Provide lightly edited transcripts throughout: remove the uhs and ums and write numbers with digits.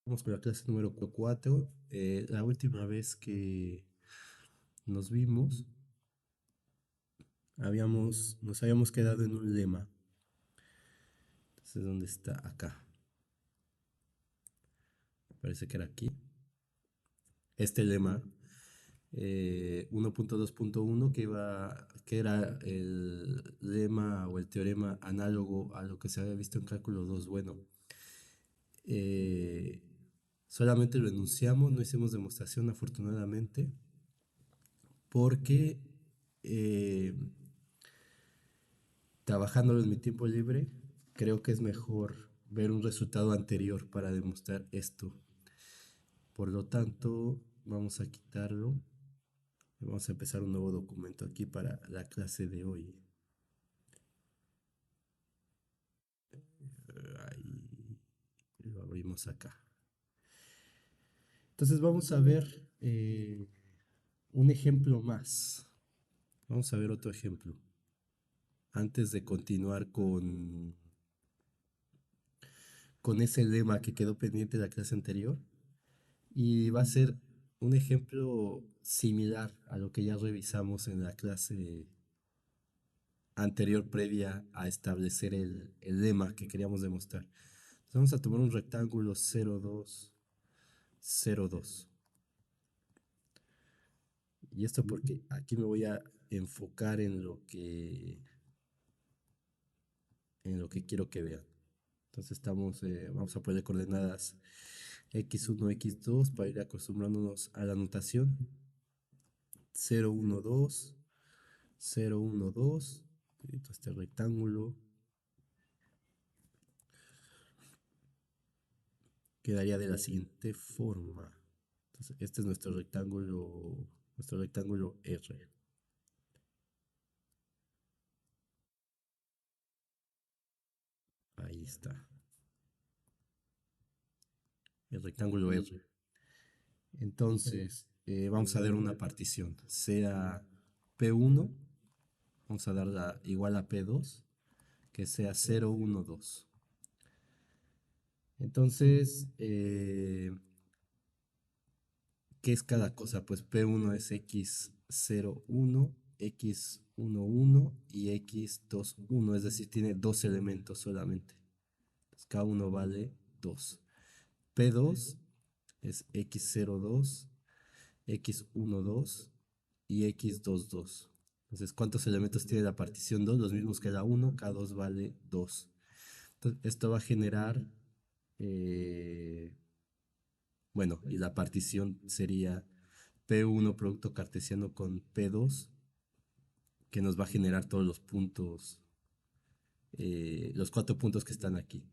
Vamos con la clase número 4. La última vez que nos vimos, nos habíamos quedado en un lema. Entonces, ¿dónde está? Acá. Parece que era aquí. Este lema 1.2.1 que era el lema o el teorema análogo a lo que se había visto en cálculo 2. Bueno, eh, solamente lo enunciamos, no hicimos demostración afortunadamente, porque eh, trabajándolo en mi tiempo libre, creo que es mejor ver un resultado anterior para demostrar esto. Por lo tanto, vamos a quitarlo y vamos a empezar un nuevo documento aquí para la clase de hoy. Ahí lo abrimos acá. Entonces vamos a ver un ejemplo más. Vamos a ver otro ejemplo. Antes de continuar con ese lema que quedó pendiente de la clase anterior. Y va a ser un ejemplo similar a lo que ya revisamos en la clase anterior previa a establecer el lema que queríamos demostrar. Entonces vamos a tomar un rectángulo 0,2, 0,2. Y esto porque aquí me voy a enfocar en lo que quiero que vean. Entonces vamos a poner coordenadas x1, x2 para ir acostumbrándonos a la notación. 0, 1, 2, 0, 1, 2. Este rectángulo quedaría de la siguiente forma. Entonces, este es nuestro rectángulo R. Ahí está, el rectángulo R. Entonces, vamos a dar una partición, sea P1, vamos a darla igual a P2, que sea 0, 1, 2. Entonces, ¿qué es cada cosa? Pues P1 es X01, X11 y X21, es decir, tiene dos elementos solamente. Entonces, cada uno vale 2. P2 es X02, X12 y X22. Entonces, ¿cuántos elementos tiene la partición 2? Los mismos que la 1, cada 2 vale 2. Entonces, esto va a generar, eh, bueno, y la partición sería P1 producto cartesiano con P2, que nos va a generar todos los puntos, los 4 puntos que están aquí.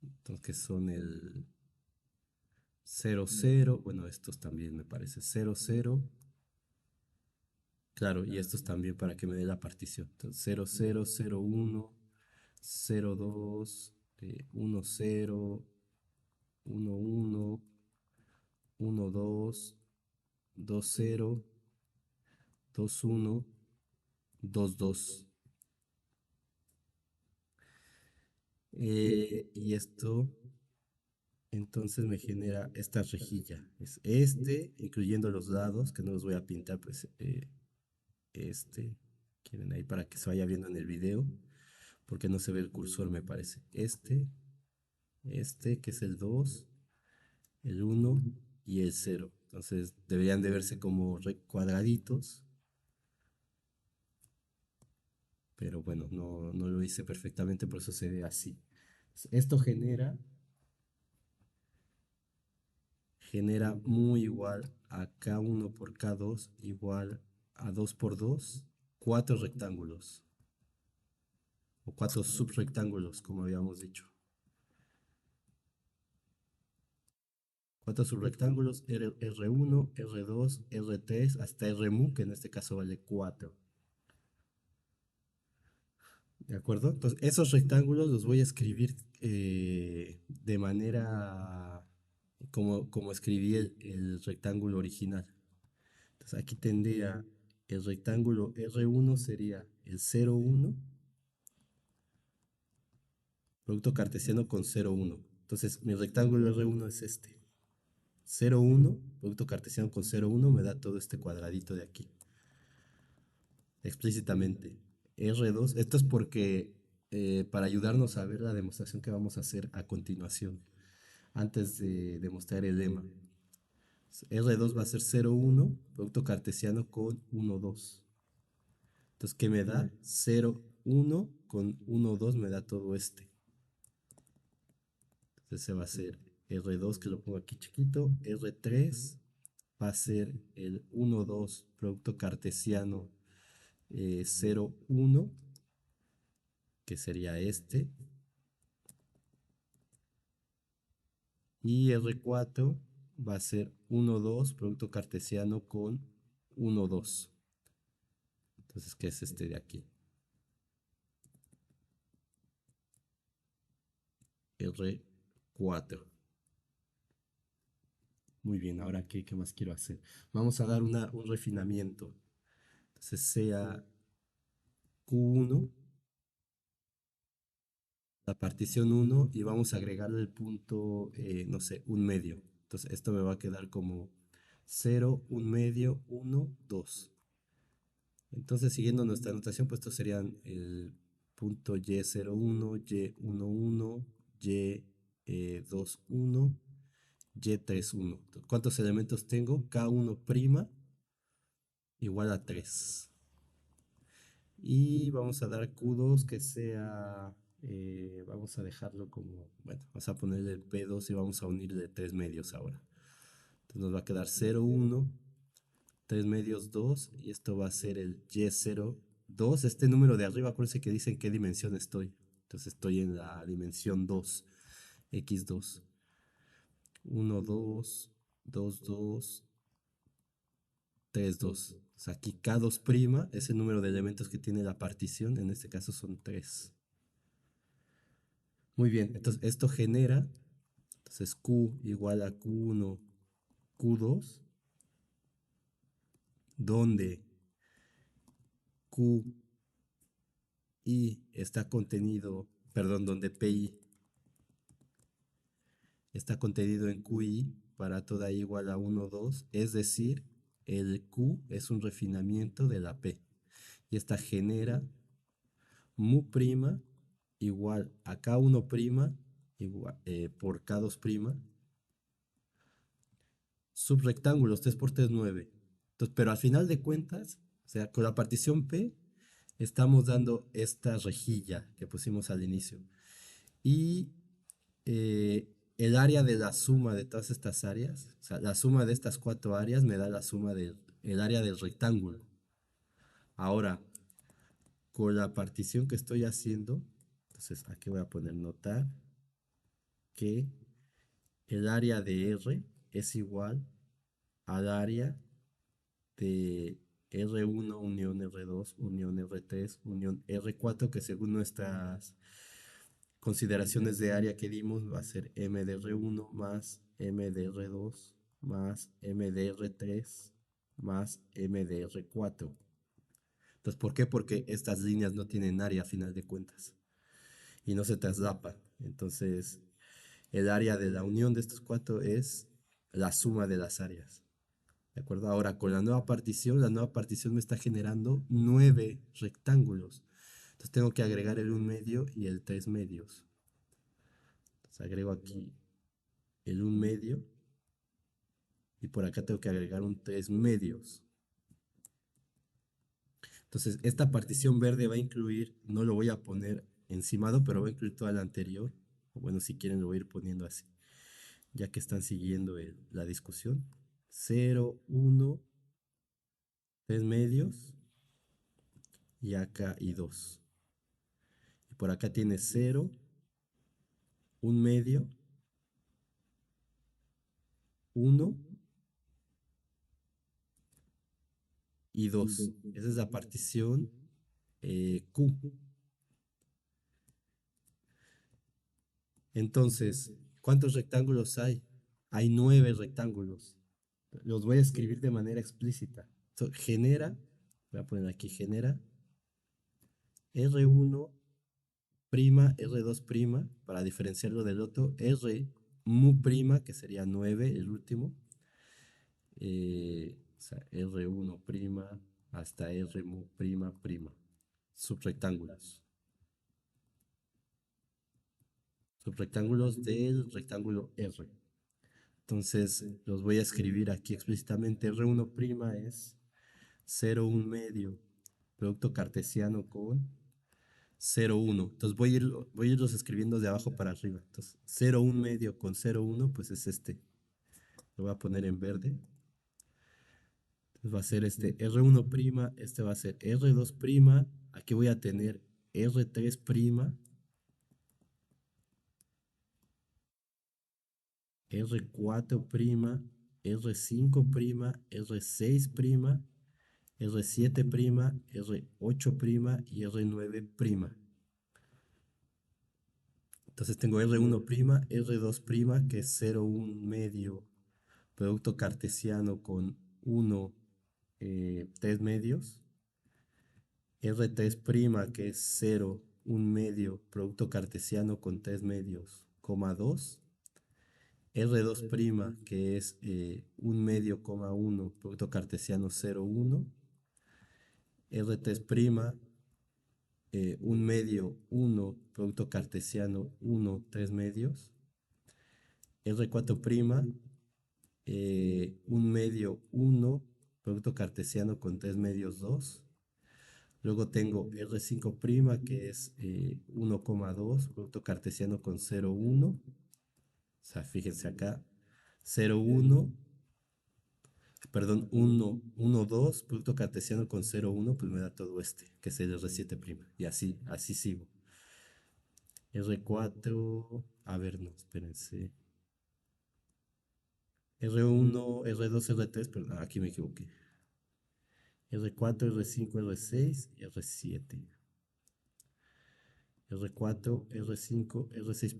Entonces, que son el 0, 0, bueno, estos también me parece 0, 0, claro, y estos también para que me dé la partición. Entonces, 0, 0, 0, 1, 0, 2, 1, 0, 1, 1, 1, 2, 2, 0, 2, 1, 2, 2. Y esto entonces me genera esta rejilla. Es este, incluyendo los lados, que no los voy a pintar, pues este. Quieren ahí para que se vaya viendo en el video, porque no se ve el cursor, me parece. Este, que es el 2, el 1 y el 0. Entonces deberían de verse como cuadraditos, pero bueno, no lo hice perfectamente, por eso se ve así. Esto genera muy igual a K1 por K2 igual a 2 por 2, 4 rectángulos o 4 subrectángulos, como habíamos dicho. 4 subrectángulos R1, R2, R3 hasta Rmu, que en este caso vale 4. ¿De acuerdo? Entonces, esos rectángulos los voy a escribir de manera como escribí el rectángulo original. Entonces, aquí tendría el rectángulo R1 sería el 0, 1, producto cartesiano con 0,1. Entonces, mi rectángulo R1 es este. 0,1, producto cartesiano con 0,1 me da todo este cuadradito de aquí. Explícitamente. R2, esto es porque para ayudarnos a ver la demostración que vamos a hacer a continuación, antes de demostrar el lema. R2 va a ser 0,1, producto cartesiano con 1,2. Entonces, ¿qué me da? 0,1 con 1,2 me da todo este. Entonces, se va a hacer R2, que lo pongo aquí chiquito. R3 va a ser el 1,2, producto cartesiano 0,1, que sería este. Y R4 va a ser 1,2, producto cartesiano con 1,2. Entonces, ¿qué es este de aquí? R4. Muy bien, ahora qué más quiero hacer. Vamos a dar un refinamiento. Entonces sea Q1, la partición 1, y vamos a agregarle el punto, no sé, un medio. Entonces esto me va a quedar como 0, un medio, 1, 2. Entonces siguiendo nuestra anotación, pues estos serían el punto Y01, Y11, Y21, Y31. ¿Cuántos elementos tengo? K1' igual a 3. Y vamos a dar Q2 que sea, vamos a dejarlo como, bueno, vamos a ponerle el P2 y vamos a unirle 3 medios ahora. Entonces nos va a quedar 0, 1, 3 medios 2 y esto va a ser el Y02. Este número de arriba, acuérdense que dice en qué dimensión estoy. Entonces estoy en la dimensión 2, X2. 1, 2, 2, 2, 3, 2. O sea, aquí K2' es el número de elementos que tiene la partición, en este caso son 3. Muy bien, entonces esto genera, entonces Q igual a Q1, Q2, donde QI está contenido, perdón, donde PI está contenido en QI para toda I igual a 1, 2, es decir, el Q es un refinamiento de la P. Y esta genera mu' igual a K1' igual, por K2', subrectángulos 3 por 3, 9. Entonces, pero al final de cuentas, o sea, con la partición P, estamos dando esta rejilla que pusimos al inicio. Y el área de la suma de todas estas áreas, o sea, la suma de estas 4 áreas me da la suma del el área del rectángulo. Ahora, con la partición que estoy haciendo, entonces aquí voy a poner notar que el área de R es igual al área de R1 unión R2 unión R3 unión R4, que según nuestras consideraciones de área que dimos va a ser M de R1 más M de R2 más M de R3 más M de R4. Entonces, ¿por qué? Porque estas líneas no tienen área a final de cuentas y no se traslapan. Entonces, el área de la unión de estos cuatro es la suma de las áreas. ¿De acuerdo? Ahora, con la nueva partición me está generando 9 rectángulos. Entonces tengo que agregar el 1 medio y el 3 medios. Entonces agrego aquí el 1 medio y por acá tengo que agregar un 3 medios. Entonces esta partición verde va a incluir, no lo voy a poner encimado, pero va a incluir toda la anterior. O bueno, si quieren lo voy a ir poniendo así, ya que están siguiendo la discusión. 0, 1, 3 medios y acá y 2. Y por acá tiene 0, 1 medio, 1 y 2. Esa es la partición Q. Entonces, ¿cuántos rectángulos hay? Hay 9 rectángulos. Los voy a escribir de manera explícita. Genera, voy a poner aquí, genera R1 R2', para diferenciarlo del otro, R mu prima, que sería 9 el último, o sea, R1' hasta R mu prima, subrectángulos. Subrectángulos del rectángulo R. Entonces los voy a escribir aquí explícitamente. R1' es 0,1 medio, producto cartesiano con 0,1. Entonces voy a irlos escribiendo de abajo para arriba. Entonces 0,1 medio con 0,1, pues es este. Lo voy a poner en verde. Entonces va a ser este R1', este va a ser R2'. Aquí voy a tener R3', R4', R5', R6', R7', R8' y R9'. Entonces tengo R1', R2', que es 0,1 medio, producto cartesiano con 1, 3 medios. R3', que es 0,1 medio, producto cartesiano con 3 medios, coma 2. R2', que es 1 medio, coma 1, producto cartesiano 0,1. R3', 1 medio, 1, producto cartesiano 1, 3 medios. R4', 1 medio, 1, producto cartesiano con 3 medios 2. Luego tengo R5', que es 1,2, producto cartesiano con 0,1. O sea, fíjense acá, 0,1, perdón, 1, 1, 2, producto cartesiano con 0,1, pues me da todo este, que es el R7'. Y así sigo. R4, a ver, no, espérense. R1, R2, R3, perdón, aquí me equivoqué. R4, R5, R6 y R7. R4, R5, R6',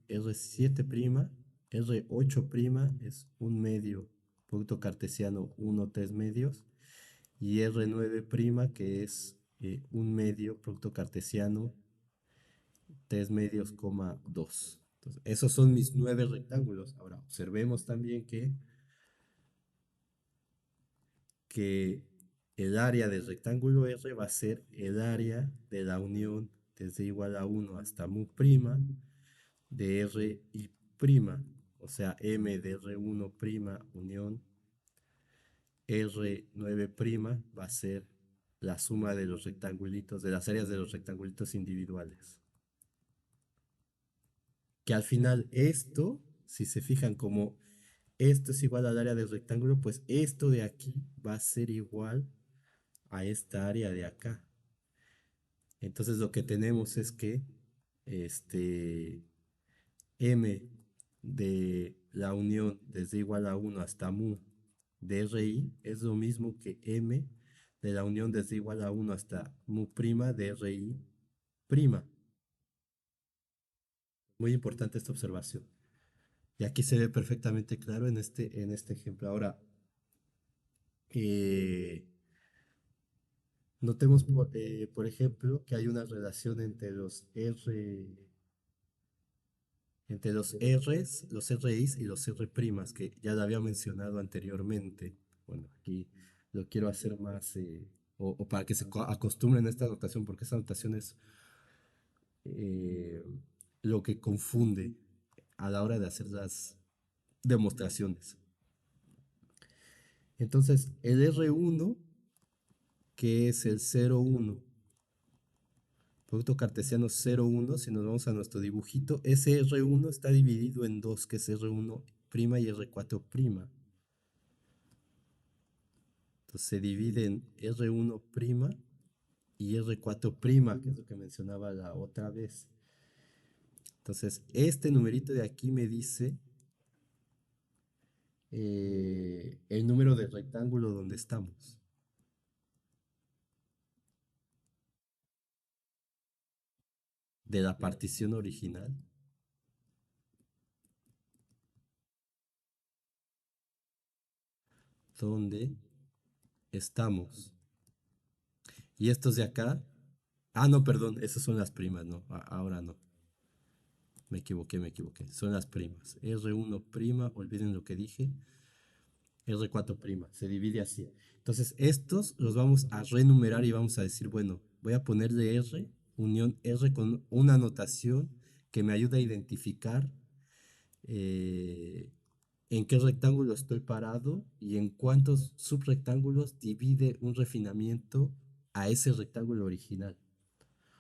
R7', R8' es 1 medio, producto cartesiano 1, 3 medios, y R9', que es 1 medio, producto cartesiano 3 medios, coma 2. Entonces, esos son mis 9 rectángulos. Ahora, observemos también que el área del rectángulo R va a ser el área de la unión desde igual a 1 hasta mu' de R y prima, o sea, M de R1' unión R9' va a ser la suma de los rectangulitos, de las áreas de los rectangulitos individuales. Que al final esto, si se fijan como esto es igual al área del rectángulo, pues esto de aquí va a ser igual a esta área de acá. Entonces lo que tenemos es que este M de la unión desde igual a 1 hasta mu de RI es lo mismo que M de la unión desde igual a 1 hasta mu' de RI prima. Muy importante esta observación. Y aquí se ve perfectamente claro en este ejemplo. Ahora, eh, notemos, por ejemplo, que hay una relación entre los R's, los RIs y los R', que ya lo había mencionado anteriormente. Bueno, aquí lo quiero hacer más, o para que se acostumbren a esta notación, porque esta notación es eh, lo que confunde a la hora de hacer las demostraciones. Entonces, el R1, que es el 0,1, producto cartesiano 0,1, si nos vamos a nuestro dibujito, ese R1 está dividido en dos, que es R1' y R4'. Entonces se divide en R1' y R4', que es lo que mencionaba la otra vez. Entonces, este numerito de aquí me dice el número del rectángulo donde estamos. De la partición original, donde estamos. Y estos de acá Ah, no, perdón, esas son las primas, no, ahora no. Me equivoqué, me equivoqué. Son las primas. R1 prima, olviden lo que dije. R4 prima, se divide así. Entonces, estos los vamos a renumerar y vamos a decir, bueno, voy a ponerle R, unión R con una notación que me ayuda a identificar eh, en qué rectángulo estoy parado y en cuántos subrectángulos divide un refinamiento a ese rectángulo original.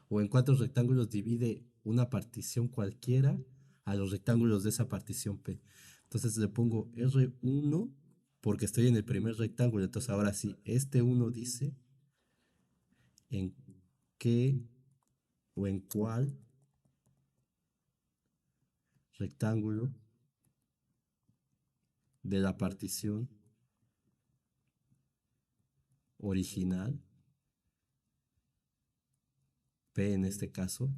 O en cuántos rectángulos divide una partición cualquiera a los rectángulos de esa partición P. Entonces le pongo R1 porque estoy en el primer rectángulo. Entonces ahora sí, este uno dice en qué o en cuál rectángulo de la partición original, P en este caso,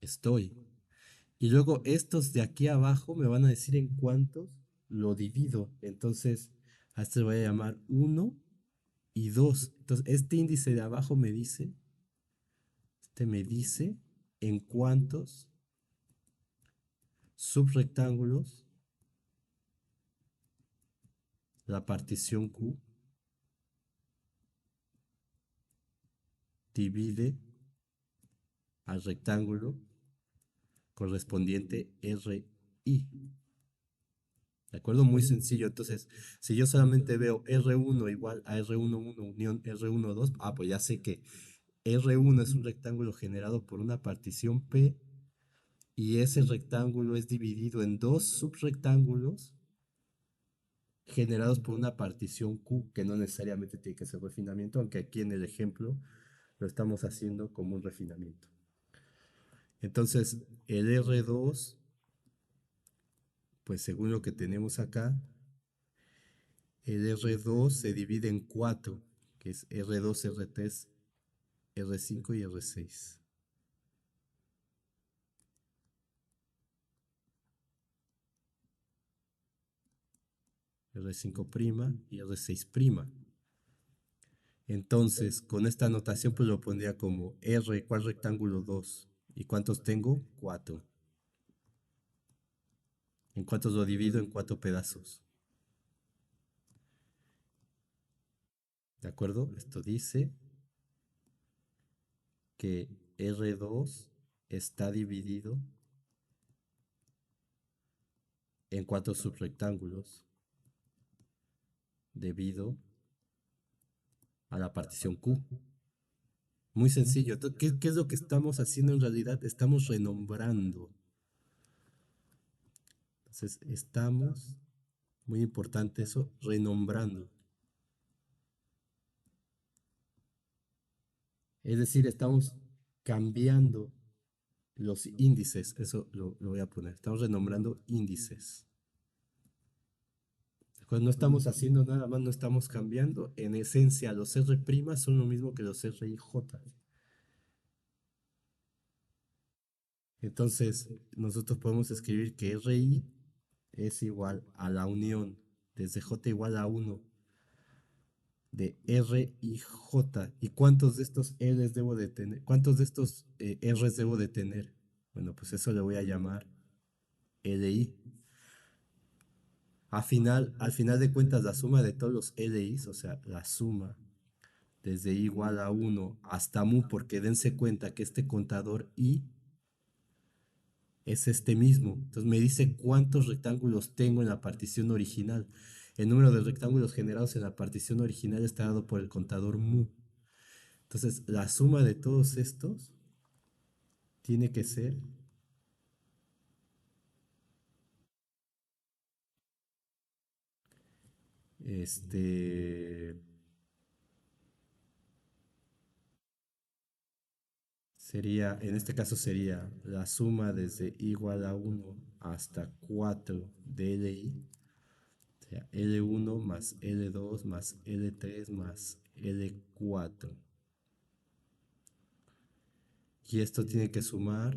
estoy. Y luego estos de aquí abajo me van a decir en cuántos lo divido. Entonces, a este le voy a llamar uno y 2. Entonces, este índice de abajo me dice en cuántos subrectángulos la partición Q divide al rectángulo correspondiente RI. ¿De acuerdo? Muy sencillo. Entonces, si yo solamente veo R1 igual a R11 unión R12, pues ya sé que R1 es un rectángulo generado por una partición P y ese rectángulo es dividido en dos subrectángulos generados por una partición Q, que no necesariamente tiene que ser refinamiento, aunque aquí en el ejemplo lo estamos haciendo como un refinamiento. Entonces, el R2, pues según lo que tenemos acá, el R2 se divide en cuatro, que es R2, R3, R5 y R6. R5' y R6'. Entonces, con esta anotación, pues lo pondría como R, ¿cuál rectángulo 2? ¿Y cuántos tengo? 4. ¿En cuántos lo divido? En cuatro pedazos. ¿De acuerdo? Esto dice que R2 está dividido en cuatro subrectángulos debido a la partición Q. Muy sencillo. ¿Qué es lo que estamos haciendo en realidad? Estamos renombrando. Entonces, estamos, muy importante eso, renombrando. Es decir, estamos cambiando los índices. Eso lo voy a poner. Estamos renombrando índices. Cuando no estamos haciendo nada más, no estamos cambiando. En esencia, los R' son lo mismo que los RIJ. Entonces, nosotros podemos escribir que RI es igual a la unión desde J igual a 1 de R y J. ¿Y cuántos de estos R's debo de tener? ¿Cuántos de estos R's debo de tener? Bueno, pues eso le voy a llamar LI. Al final de cuentas, la suma de todos los LIs, o sea, la suma desde I igual a 1 hasta mu, porque dense cuenta que este contador I es este mismo. Entonces me dice cuántos rectángulos tengo en la partición original. El número de rectángulos generados en la partición original está dado por el contador mu. Entonces la suma de todos estos tiene que ser, este, sería, en este caso sería la suma desde igual a 1 hasta 4 de LI, o sea, L1 más L2 más L3 más L4. Y esto tiene que sumar,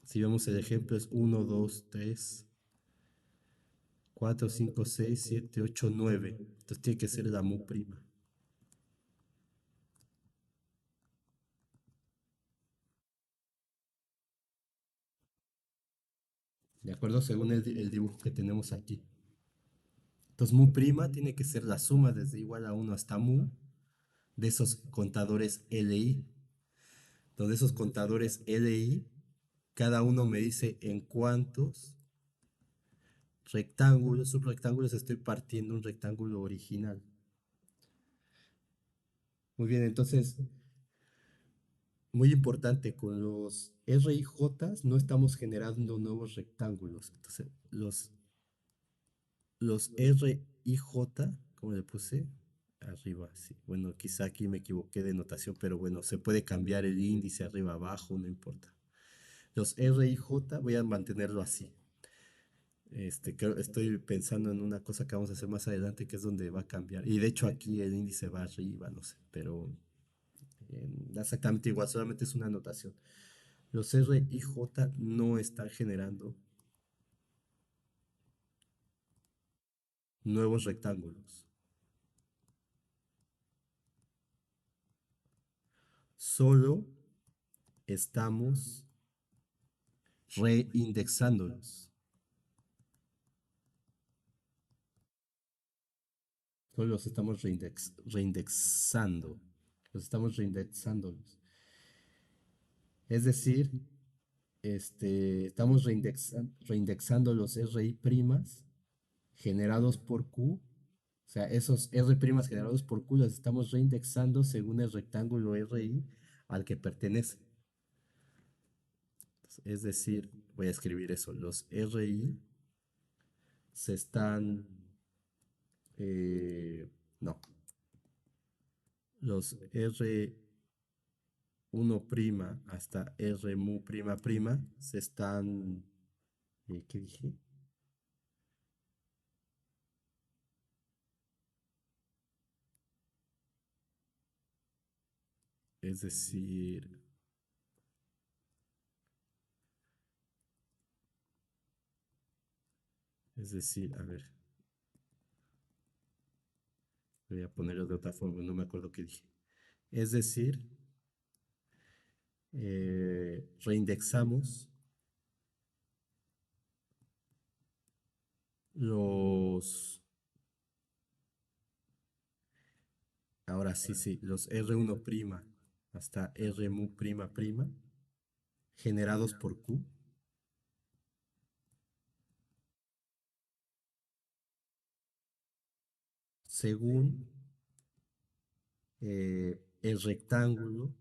si vemos el ejemplo, es 1, 2, 3, 4, 5, 6, 7, 8, 9. Entonces tiene que ser la mu prima. ¿De acuerdo? Según el dibujo que tenemos aquí. Entonces, mu prima tiene que ser la suma desde igual a 1 hasta mu de esos contadores LI, donde esos contadores LI, cada uno me dice en cuántos rectángulos, subrectángulos estoy partiendo un rectángulo original. Muy bien, entonces, muy importante, con los R y J no estamos generando nuevos rectángulos. Entonces, los R y J, ¿cómo le puse? Arriba, sí. Bueno, quizá aquí me equivoqué de notación, pero bueno, se puede cambiar el índice arriba, abajo, no importa. Los R y J voy a mantenerlo así. Estoy pensando en una cosa que vamos a hacer más adelante, que es donde va a cambiar. Y de hecho aquí el índice va arriba, no sé, pero exactamente igual, solamente es una anotación. Los R y J no están generando nuevos rectángulos. Solo estamos reindexándolos. Solo los estamos reindexando. Los estamos reindexándolos. Es decir, estamos reindexando los RI primas generados por Q. O sea, esos R primas generados por Q los estamos reindexando según el rectángulo RI al que pertenece. Es decir, voy a escribir eso. Los RI se están... no. Los R1' hasta R mu prima prima se están... ¿qué dije? Es decir, a ver, voy a ponerlo de otra forma, no me acuerdo qué dije. Es decir, reindexamos los, ahora sí, sí, los R1' hasta R mu prima prima generados por Q según el rectángulo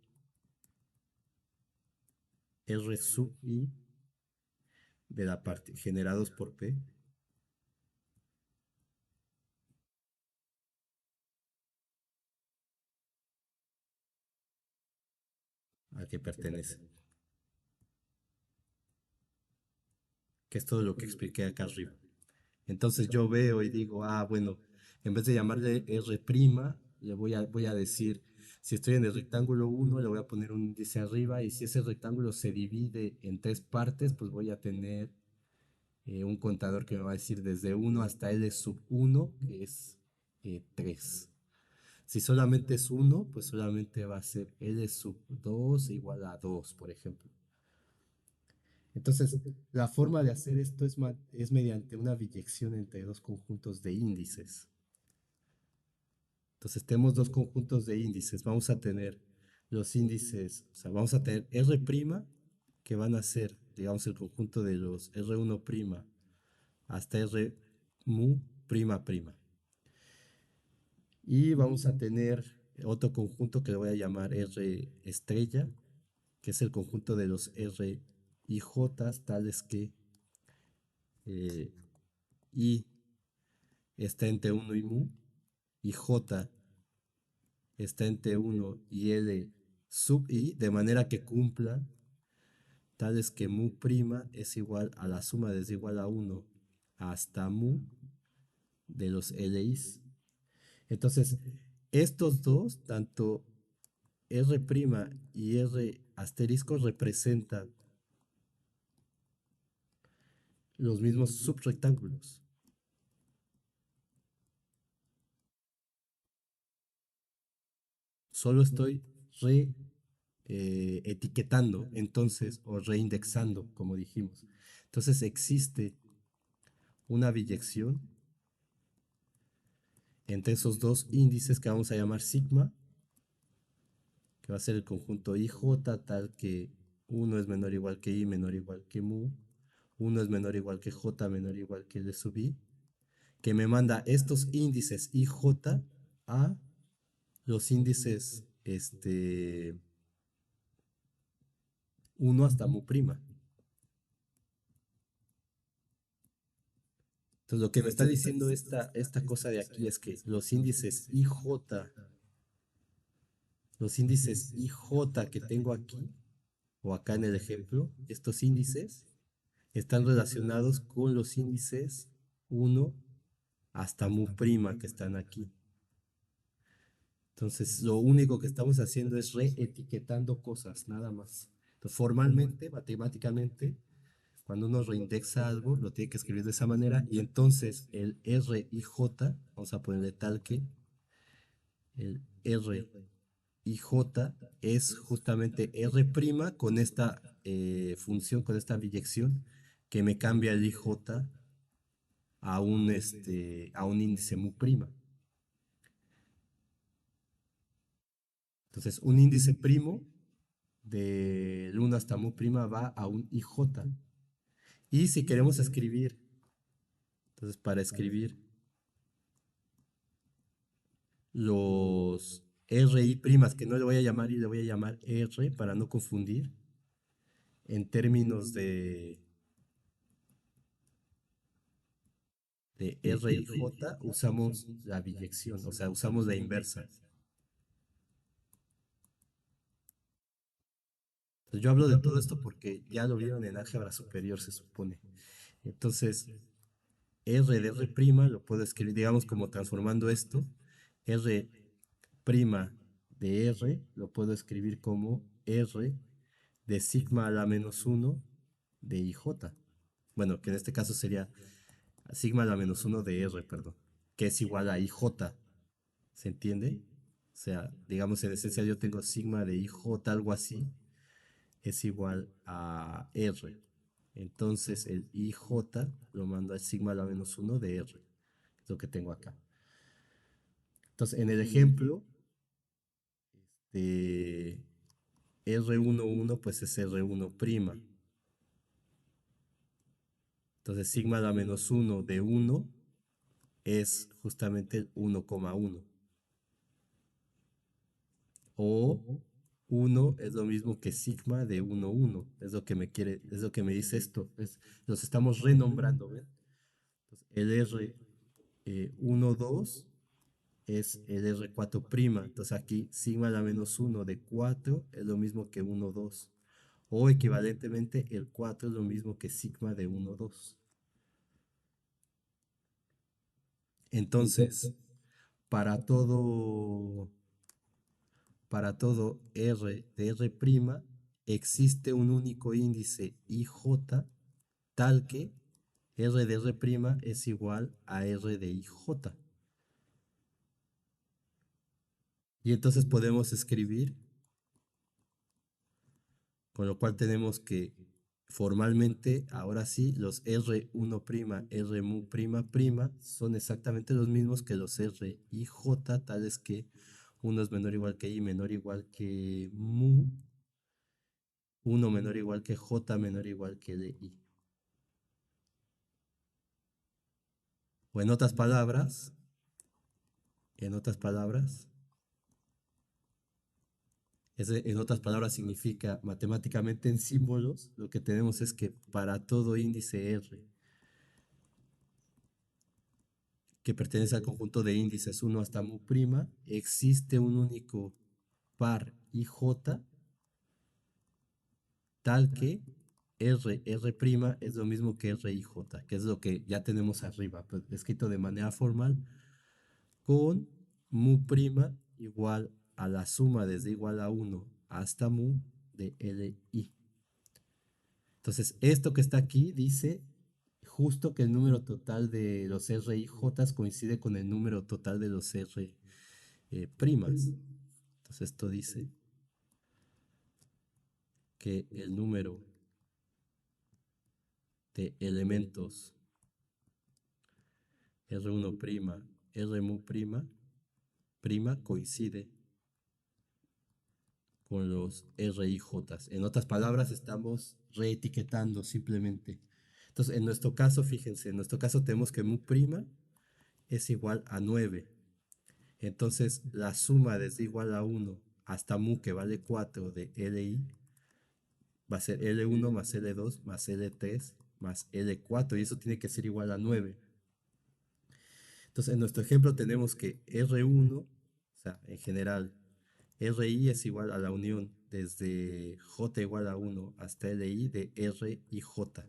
R sub I de la parte generados por P al que pertenece, que es todo lo que expliqué acá arriba. Entonces yo veo y digo, ah, bueno, en vez de llamarle R', voy a decir, si estoy en el rectángulo 1, le voy a poner un índice arriba, y si ese rectángulo se divide en tres partes, pues voy a tener un contador que me va a decir desde 1 hasta L sub 1, que es 3. Si solamente es 1, pues solamente va a ser L sub 2 igual a 2, por ejemplo. Entonces, la forma de hacer esto es mediante una biyección entre dos conjuntos de índices. Entonces, tenemos dos conjuntos de índices. Vamos a tener los índices, o sea, vamos a tener R', que van a ser, digamos, el conjunto de los R1' hasta R mu prima prima. Y vamos a tener otro conjunto que le voy a llamar R estrella, que es el conjunto de los R y J, tales que I está entre 1 y mu, y J está entre 1 y L sub I, de manera que cumpla tales que mu prima es igual a la suma desde igual a 1 hasta mu de los LIs. Entonces, estos dos, tanto R' y R asterisco, representan los mismos subrectángulos. Solo estoy etiquetando, entonces, o reindexando, como dijimos. Entonces existe una biyección entre esos dos índices que vamos a llamar sigma, que va a ser el conjunto IJ tal que uno es menor o igual que I menor o igual que mu, uno es menor o igual que J menor o igual que L sub I, que me manda estos índices IJ a los índices 1 hasta mu prima. Entonces lo que me está diciendo esta cosa de aquí es que los índices IJ que tengo aquí, o acá en el ejemplo, estos índices están relacionados con los índices 1 hasta mu prima que están aquí. Entonces, lo único que estamos haciendo es reetiquetando cosas, nada más. Entonces, formalmente, matemáticamente, cuando uno reindexa algo, lo tiene que escribir de esa manera. Y entonces, el R y J, vamos a ponerle tal que el R y J es justamente R' con esta función, con esta biyección, que me cambia el IJ a un índice mu prima. Entonces, un índice primo del 1 hasta mu prima va a un IJ. Y si queremos escribir, entonces para escribir los RI primas, que no le voy a llamar y le voy a llamar R para no confundir, en términos de R y J usamos la biyección, o sea, usamos la inversa. Entonces, yo hablo de todo esto porque ya lo vieron en álgebra superior, se supone. Entonces, R de R' lo puedo escribir, digamos, como transformando esto. R' de R lo puedo escribir como R de sigma a la menos 1 de IJ. Bueno, que en este caso sería sigma a la menos 1 de R, perdón, que es igual a IJ. ¿Se entiende? O sea, digamos, en esencia yo tengo sigma de IJ, algo así, es igual a R. Entonces el IJ lo mando a sigma a la menos 1 de R, es lo que tengo acá. Entonces, en el ejemplo de R11, pues es R1'. Entonces, sigma a la menos 1 de 1 es justamente el 1,1. O 1 es lo mismo que sigma de 1,1. Es lo que me quiere, es lo que me dice esto. Los estamos renombrando, ¿ven? Entonces, el R 1,2 es el R4'. Entonces aquí sigma a la menos 1 de 4 es lo mismo que 1,2. O equivalentemente el 4 es lo mismo que sigma de 1,2. Entonces, para todo, para todo R de R', existe un único índice IJ tal que R de R' es igual a R de IJ. Y entonces podemos escribir, con lo cual tenemos que formalmente, ahora sí, los R1', R mu prima son exactamente los mismos que los R y J, tales que uno es menor o igual que I, menor o igual que mu, uno menor o igual que J, menor o igual que LI. O en otras palabras, en otras palabras significa matemáticamente en símbolos, lo que tenemos es que para todo índice R que pertenece al conjunto de índices 1 hasta mu prima, existe un único par IJ tal que R' es lo mismo que RIJ, que es lo que ya tenemos arriba, pues, escrito de manera formal, con mu prima igual a la suma desde igual a 1 hasta mu de LI. Entonces, esto que está aquí dice justo que el número total de los RIJ coincide con el número total de los R primas. Entonces, esto dice que el número de elementos R1', Rmu', coincide con los RIJ. En otras palabras, estamos reetiquetando simplemente. Entonces, en nuestro caso, fíjense, en nuestro caso tenemos que mu' es igual a 9. Entonces, la suma desde igual a 1 hasta mu, que vale 4, de Li va a ser L1 más L2 más L3 más L4, y eso tiene que ser igual a 9. Entonces, en nuestro ejemplo tenemos que R1, o sea, en general, RI es igual a la unión desde J igual a 1 hasta LI de R y J.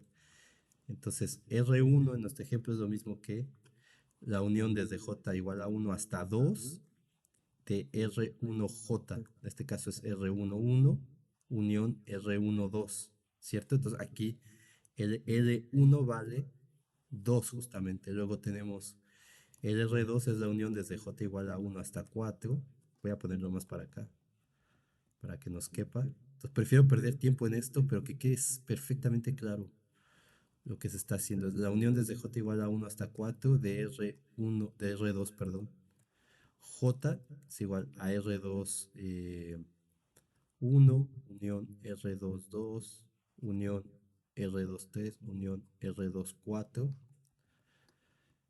Entonces, R1 en nuestro ejemplo es lo mismo que la unión desde J igual a 1 hasta 2 de R1J. En este caso es R11 unión R12, ¿cierto? Entonces, aquí el L1 vale 2 justamente. Luego tenemos el R2 es la unión desde J igual a 1 hasta 4. Voy a ponerlo más para acá, para que nos quepa. Entonces prefiero perder tiempo en esto, pero que quede perfectamente claro lo que se está haciendo. Es la unión desde J igual a 1 hasta 4 de R2, perdón. J es igual a R2, 1, unión R2, 2, unión R2, 3, unión R2, 4.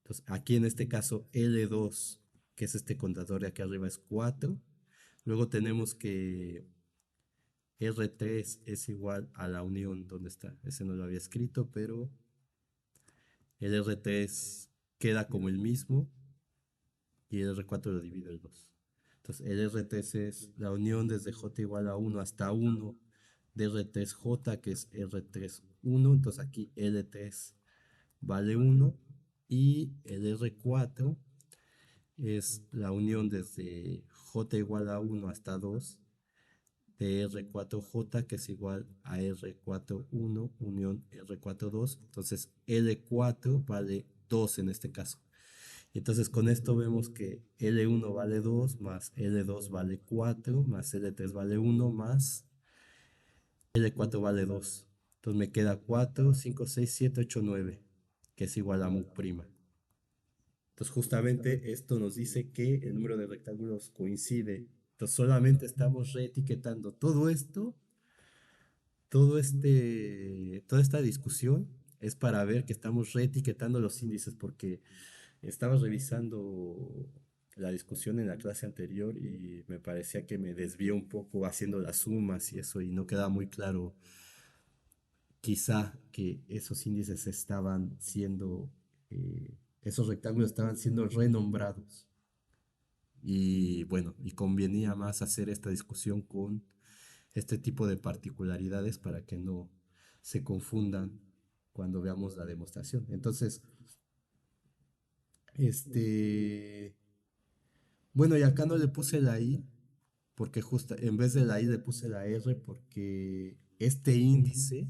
Entonces, aquí en este caso L2, que es este contador de aquí arriba, es 4. Luego tenemos que R3 es igual a la unión, ¿dónde está? Ese no lo había escrito, pero el R3 queda como el mismo y el R4 lo divido en 2. Entonces, el R3 es la unión desde J igual a 1 hasta 1 de R3J, que es R3, 1. Entonces, aquí L3 vale 1 y el R4 es la unión desde J igual a 1 hasta 2 de R4J, que es igual a R41 unión R42. Entonces L4 vale 2 en este caso. Entonces con esto vemos que L1 vale 2 más L2 vale 4 más L3 vale 1 más L4 vale 2. Entonces me queda 4, 5, 6, 7, 8, 9, que es igual a mu'. Entonces justamente esto nos dice que el número de rectángulos coincide. Entonces solamente estamos reetiquetando todo esto, toda esta discusión es para ver que estamos reetiquetando los índices, porque estaba revisando la discusión en la clase anterior y me parecía que me desvió un poco haciendo las sumas y eso, y no quedaba muy claro quizá que esos índices estaban siendo, esos rectángulos estaban siendo renombrados. Y bueno, y convenía más hacer esta discusión con este tipo de particularidades para que no se confundan cuando veamos la demostración. Entonces, bueno, y acá no le puse la i, porque justo en vez de la i le puse la r, porque este índice,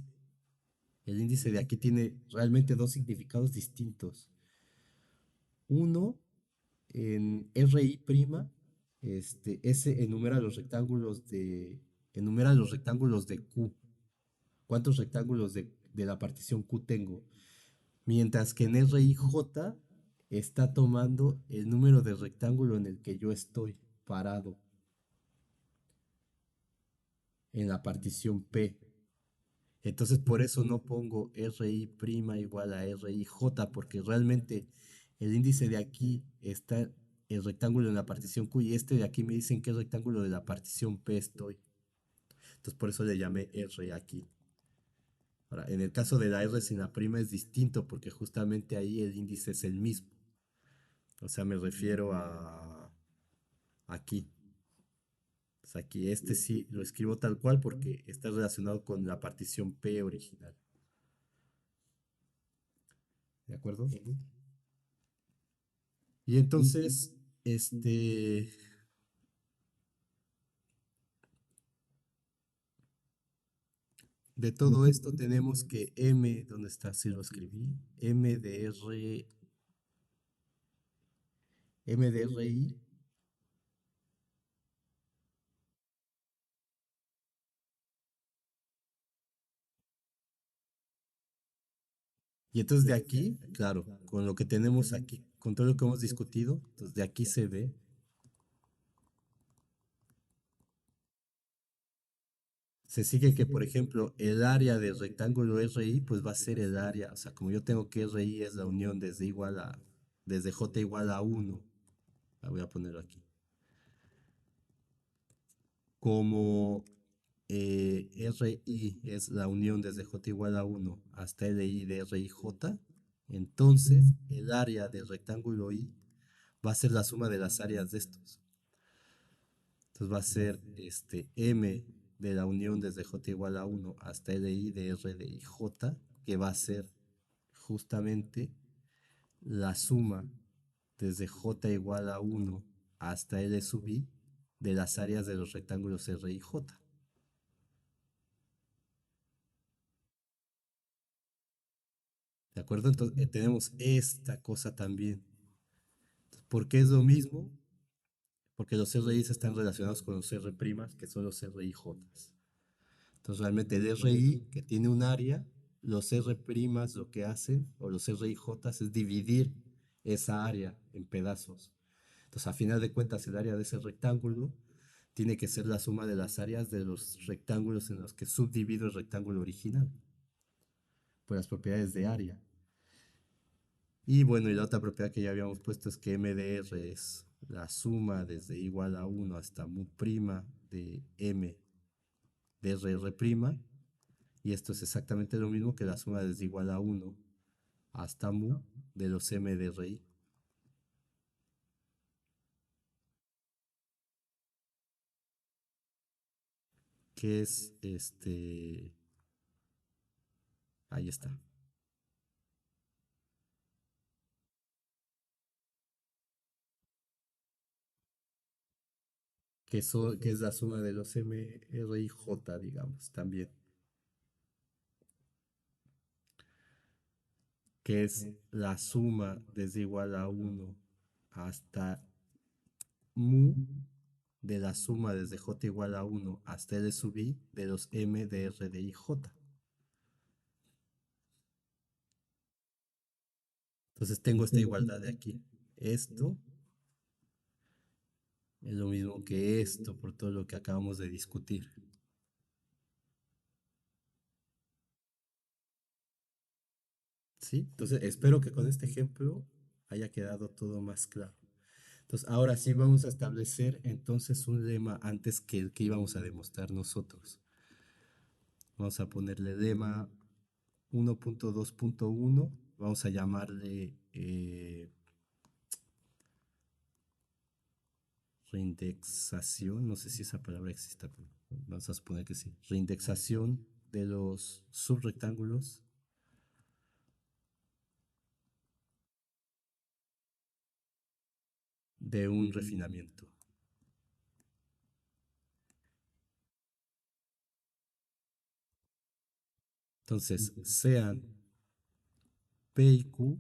el índice de aquí tiene realmente dos significados distintos. Uno, en RI', ese enumera los rectángulos de Q. ¿Cuántos rectángulos de la partición Q tengo? Mientras que en RIJ está tomando el número de rectángulo en el que yo estoy parado en la partición P. Entonces por eso no pongo RI' igual a RIJ, porque realmente el índice de aquí está el rectángulo en la partición Q, y este de aquí me dicen qué rectángulo de la partición P estoy. Entonces por eso le llamé R aquí. Ahora, en el caso de la R sin la prima es distinto, porque justamente ahí el índice es el mismo. O sea, me refiero a aquí. O sea, aquí este sí lo escribo tal cual porque está relacionado con la partición P original. ¿De acuerdo? Y entonces, de todo esto tenemos que M, ¿dónde está? Si lo escribí, M de RI Y entonces de aquí, claro, con lo que tenemos aquí, con todo lo que hemos discutido, entonces de aquí se ve, se sigue que, por ejemplo, el área del rectángulo RI, pues va a ser el área, o sea, como yo tengo que RI es la unión desde J igual a 1, la voy a poner aquí, como RI es la unión desde J igual a 1 hasta LI de RIJ, entonces el área del rectángulo I va a ser la suma de las áreas de estos. Entonces va a ser M de la unión desde J igual a 1 hasta LI de R de IJ, que va a ser justamente la suma desde J igual a 1 hasta L sub I de las áreas de los rectángulos R y J. ¿De acuerdo? Entonces tenemos esta cosa también. ¿Por qué es lo mismo? Porque los RIs están relacionados con los R', que son los RIJ. Entonces realmente el RI que tiene un área, los R' lo que hacen, o los RIJ, es dividir esa área en pedazos. Entonces a final de cuentas el área de ese rectángulo tiene que ser la suma de las áreas de los rectángulos en los que subdivido el rectángulo original, por las propiedades de área. Y bueno, y la otra propiedad que ya habíamos puesto es que MDR es la suma desde igual a 1 hasta mu' de M de RR', y esto es exactamente lo mismo que la suma desde igual a 1 hasta mu de los M de RI, que es ahí está, que es la suma de los M, R y J, digamos, también, que es la suma desde igual a 1 hasta mu de la suma desde J igual a 1 hasta L sub I de los M de R de I J. Entonces tengo esta igualdad de aquí. Esto es lo mismo que esto por todo lo que acabamos de discutir. ¿Sí? Entonces espero que con este ejemplo haya quedado todo más claro. Entonces ahora sí vamos a establecer entonces un lema antes que el que íbamos a demostrar nosotros. Vamos a ponerle lema 1.2.1. Vamos a llamarle reindexación, no sé si esa palabra existe, pero vamos a suponer que sí. Reindexación de los subrectángulos de un refinamiento. Entonces, sean P y Q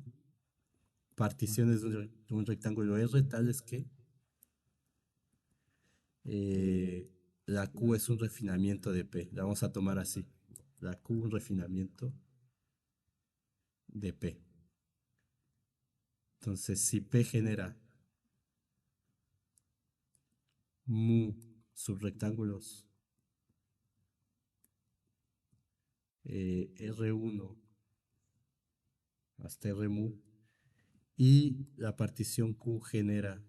particiones de un rectángulo R tales que eh, la Q es un refinamiento de P. La vamos a tomar así. La Q un refinamiento de P. Entonces, si P genera mu subrectángulos R1 hasta R mu y la partición Q genera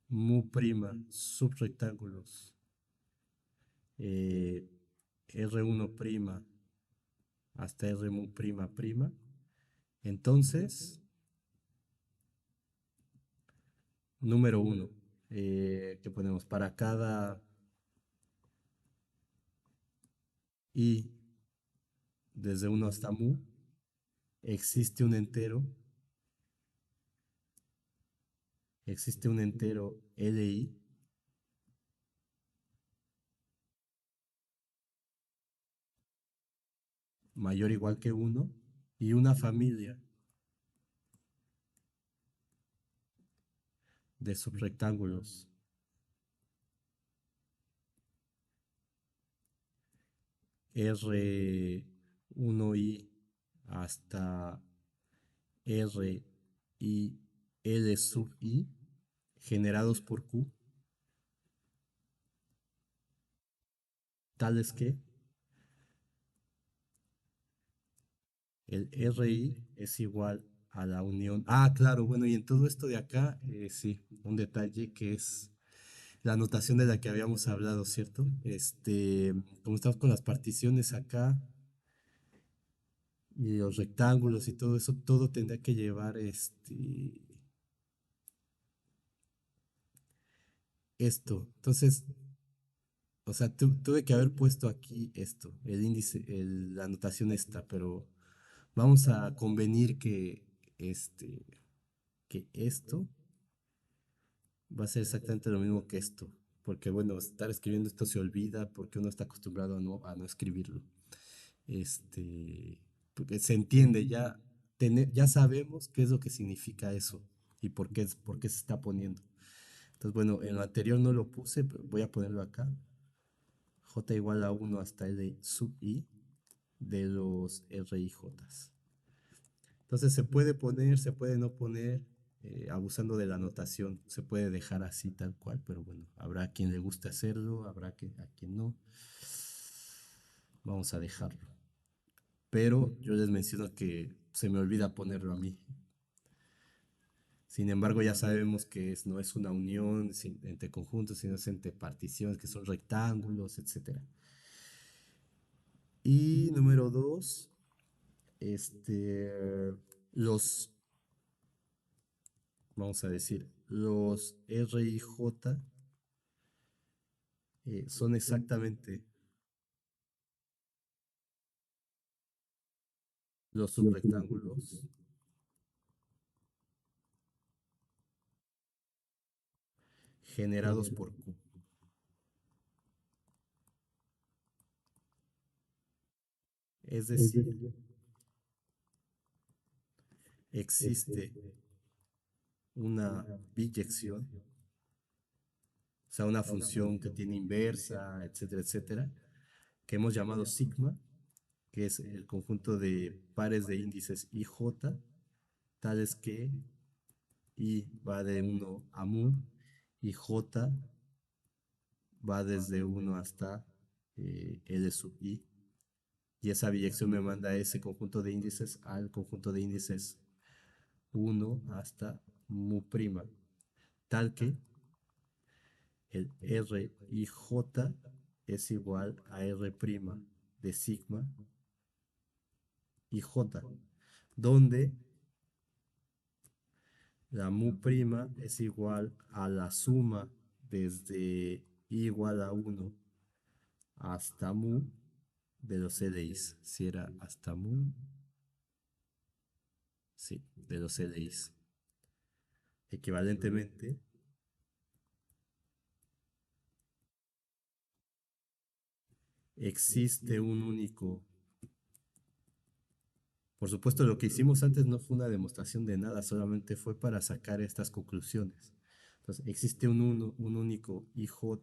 mu prima subrectángulos eh, R1 prima hasta R mu prima prima, entonces, número uno, que ponemos para cada I desde 1 hasta mu, existe un entero LI mayor o igual que 1 y una familia de subrectángulos R1I hasta R y L sub I generados por Q, tales que el RI es igual a la unión. Ah, claro, bueno, y en todo esto de acá, sí, un detalle que es la notación de la que habíamos hablado, ¿cierto? Como estamos con las particiones acá y los rectángulos y todo eso, todo tendría que llevar esto. Entonces, o sea, tuve que haber puesto aquí esto, el índice, la anotación esta, pero vamos a convenir este, que esto va a ser exactamente lo mismo que esto. Porque bueno, estar escribiendo esto se olvida porque uno está acostumbrado a no escribirlo. Porque se entiende, ya sabemos qué es lo que significa eso y por qué se está poniendo. Entonces, bueno, en lo anterior no lo puse, pero voy a ponerlo acá. J igual a 1 hasta L sub I de los R y J. Entonces se puede poner, se puede no poner, abusando de la anotación. Se puede dejar así tal cual, pero bueno, habrá quien le guste hacerlo, a quien no. Vamos a dejarlo. Pero yo les menciono que se me olvida ponerlo a mí. Sin embargo, ya sabemos que no es una unión entre conjuntos, sino es entre particiones, que son rectángulos, etcétera. Y número dos, los, vamos a decir, los R y J son exactamente los subrectángulos generados por Q. Es decir, existe una biyección, o sea, una función que tiene inversa, etcétera, etcétera, que hemos llamado sigma, que es el conjunto de pares de índices IJ, tales que I va de 1 a mu y J va desde 1 hasta L sub I. Y esa biyección me manda ese conjunto de índices al conjunto de índices 1 hasta mu prima, tal que el R y J es igual a R prima de sigma y J, donde la mu prima es igual a la suma desde i igual a 1 hasta mu de los CDIs. Si era hasta mu, sí, de los CDIs. Equivalentemente, existe un único. Por supuesto, lo que hicimos antes no fue una demostración de nada, solamente fue para sacar estas conclusiones. Entonces, existe un único IJ,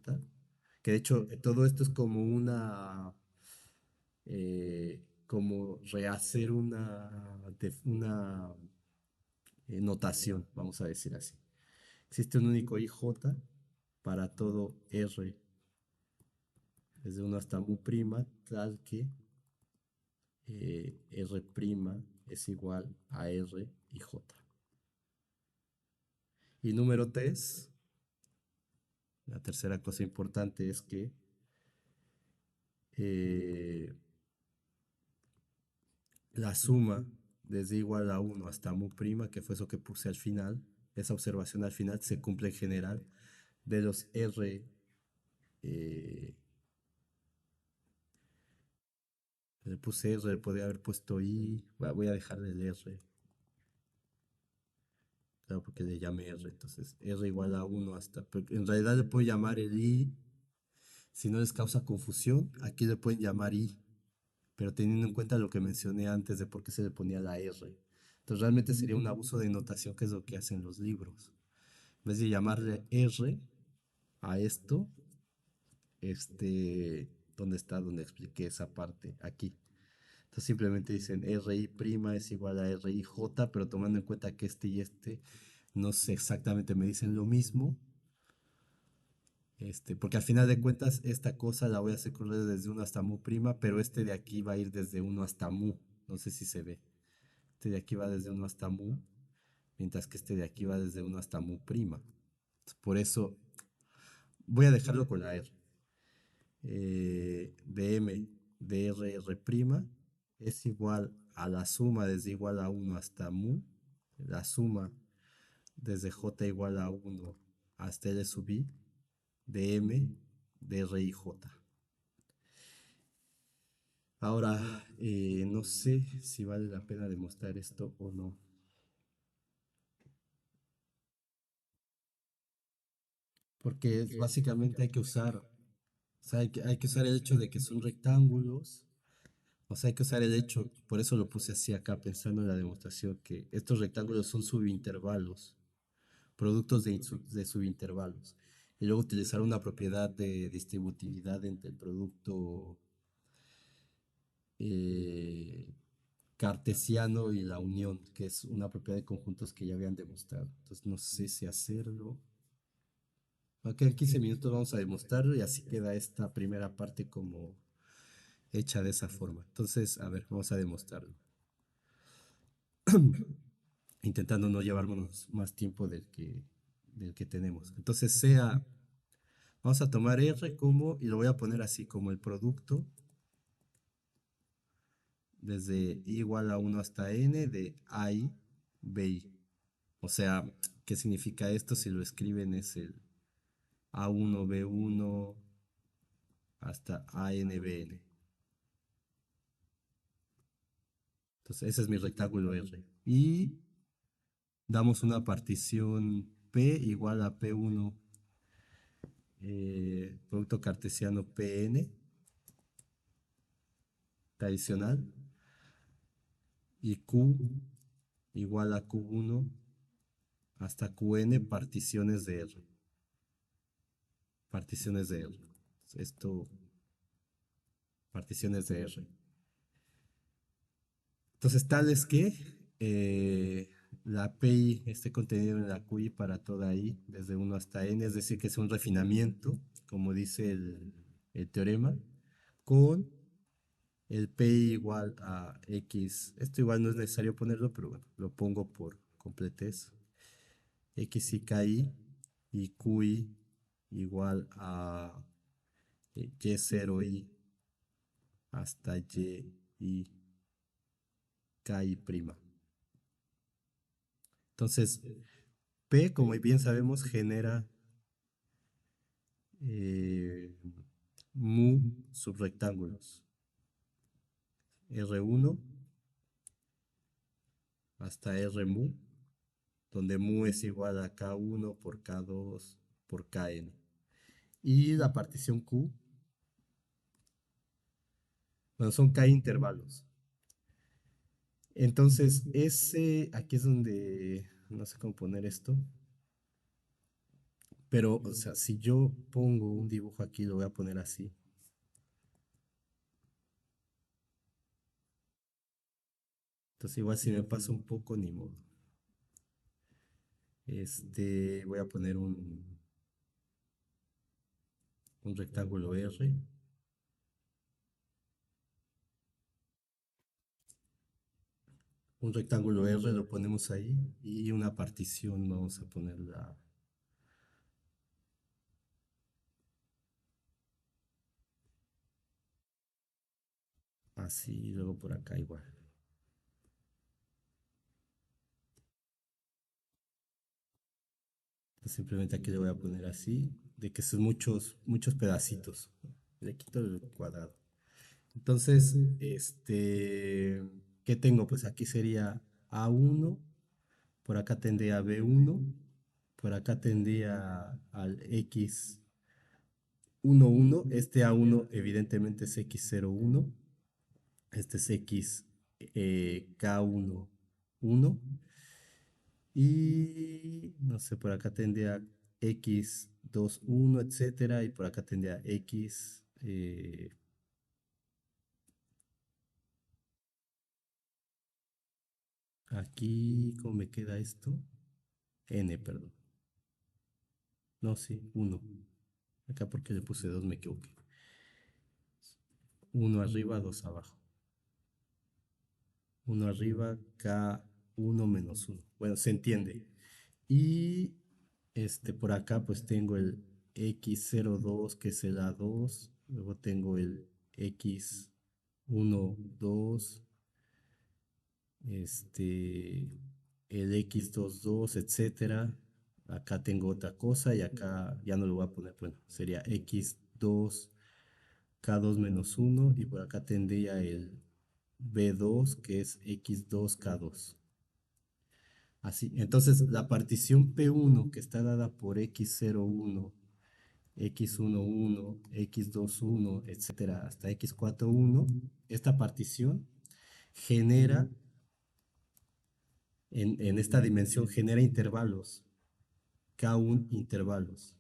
que de hecho todo esto es como como rehacer una notación, vamos a decir así. Existe un único IJ para todo R, desde 1 hasta mu prima, tal que R prima es igual a R y J. Y número 3, la tercera cosa importante es que eh, la suma desde igual a 1 hasta mu prima, que fue eso que puse al final, esa observación al final se cumple en general de los R. Le puse R, podría haber puesto I. Voy a dejarle el R, claro, porque le llamé R. Entonces, R igual a 1 hasta. Pero en realidad le puedo llamar el I. Si no les causa confusión, aquí le pueden llamar I. Pero teniendo en cuenta lo que mencioné antes de por qué se le ponía la R. Entonces, realmente sería un abuso de notación, que es lo que hacen los libros. En vez de llamarle R a esto, ¿dónde está? Donde expliqué esa parte. Aquí. Entonces simplemente dicen RI' es igual a RIJ, pero tomando en cuenta que este y este no sé exactamente, me dicen lo mismo. Porque al final de cuentas esta cosa la voy a hacer correr desde uno hasta mu prima, pero este de aquí va a ir desde uno hasta mu. No sé si se ve. Este de aquí va desde uno hasta mu, mientras que este de aquí va desde uno hasta mu prima. Por eso voy a dejarlo con la R. Dm de rr' es igual a la suma desde igual a uno hasta mu, la suma desde j igual a uno hasta l sub i, de m de rij. Ahora, no sé si vale la pena demostrar esto o no, porque básicamente hay que usar, o sea, hay que usar el hecho de que son rectángulos. O sea, hay que usar el hecho, por eso lo puse así acá, pensando en la demostración, que estos rectángulos son subintervalos, productos de subintervalos. Y luego utilizar una propiedad de distributividad entre el producto eh, cartesiano y la unión, que es una propiedad de conjuntos que ya habían demostrado. Entonces, no sé si hacerlo. Ok, en 15 minutos vamos a demostrarlo y así queda esta primera parte como hecha de esa forma. Entonces, a ver, vamos a demostrarlo. Intentando no llevarnos más tiempo del que tenemos. Entonces vamos a tomar R como, y lo voy a poner así, como el producto desde i igual a uno hasta n de AI, BI. O sea, ¿qué significa esto? Si lo escriben es el A1, B1 hasta ANBN. Entonces, ese es mi rectángulo R. Y damos una partición P igual a P1, producto cartesiano PN tradicional, y Q igual a Q1 hasta Qn particiones de R. Particiones de R. Esto, particiones de R. Entonces, tal es que la PI esté contenido en la QI para toda I, desde uno hasta N, es decir, que es un refinamiento, como dice el teorema, con el PI igual a X. Esto igual no es necesario ponerlo, pero bueno, lo pongo por completez. X y KI y QI igual a Y0i hasta Y y KI prima. Entonces, P, como bien sabemos, genera eh, mu subrectángulos. R1 hasta R mu, donde mu es igual a K1 por K2 por Kn. Y la partición Q, bueno, son K intervalos. Entonces, aquí es donde, no sé cómo poner esto, pero, o sea, si yo pongo un dibujo aquí, lo voy a poner así. Entonces, igual si me pasa un poco, ni modo. Voy a poner un rectángulo R. Un rectángulo R lo ponemos ahí y una partición vamos a ponerla así y luego por acá igual. Entonces, simplemente aquí le voy a poner así, de que son muchos pedacitos. Le quito el cuadrado. Entonces, ¿qué tengo? Pues aquí sería A1, por acá tendría B1, por acá tendría al X11. Este A1 evidentemente es X01, este es K11, y no sé, por acá tendría X21, etcétera, y por acá tendría aquí, ¿cómo me queda esto? N, perdón. No, sí, 1. Acá porque le puse 2 me equivoqué. 1 arriba, 2 abajo. 1 arriba, K1 menos 1. Bueno, se entiende. Y por acá pues tengo el X02 que es el A2. Luego tengo el X1, 2, este, el X22, etcétera. Acá tengo otra cosa y acá ya no lo voy a poner. Bueno, sería X2, K2 menos 1 y por acá tendría el B2 que es X2, K2. Así, entonces la partición P1 que está dada por X01, X11, X21, etcétera, hasta X41, esta partición genera, en esta dimensión, genera intervalos, K1 intervalos,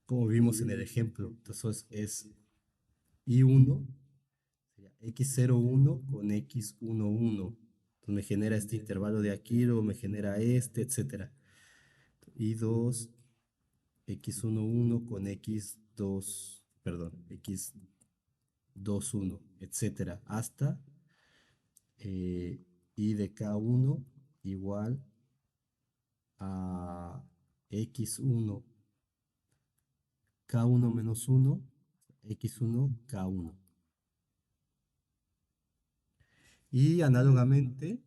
como vimos en el ejemplo. Entonces es I1, sería X01 con X11. Entonces me genera este intervalo de aquí, luego me genera este, etcétera. I2, X11 con X2, perdón, X21, etcétera, hasta I de K1 igual a X1, K1 menos 1, X1, K1. Y análogamente,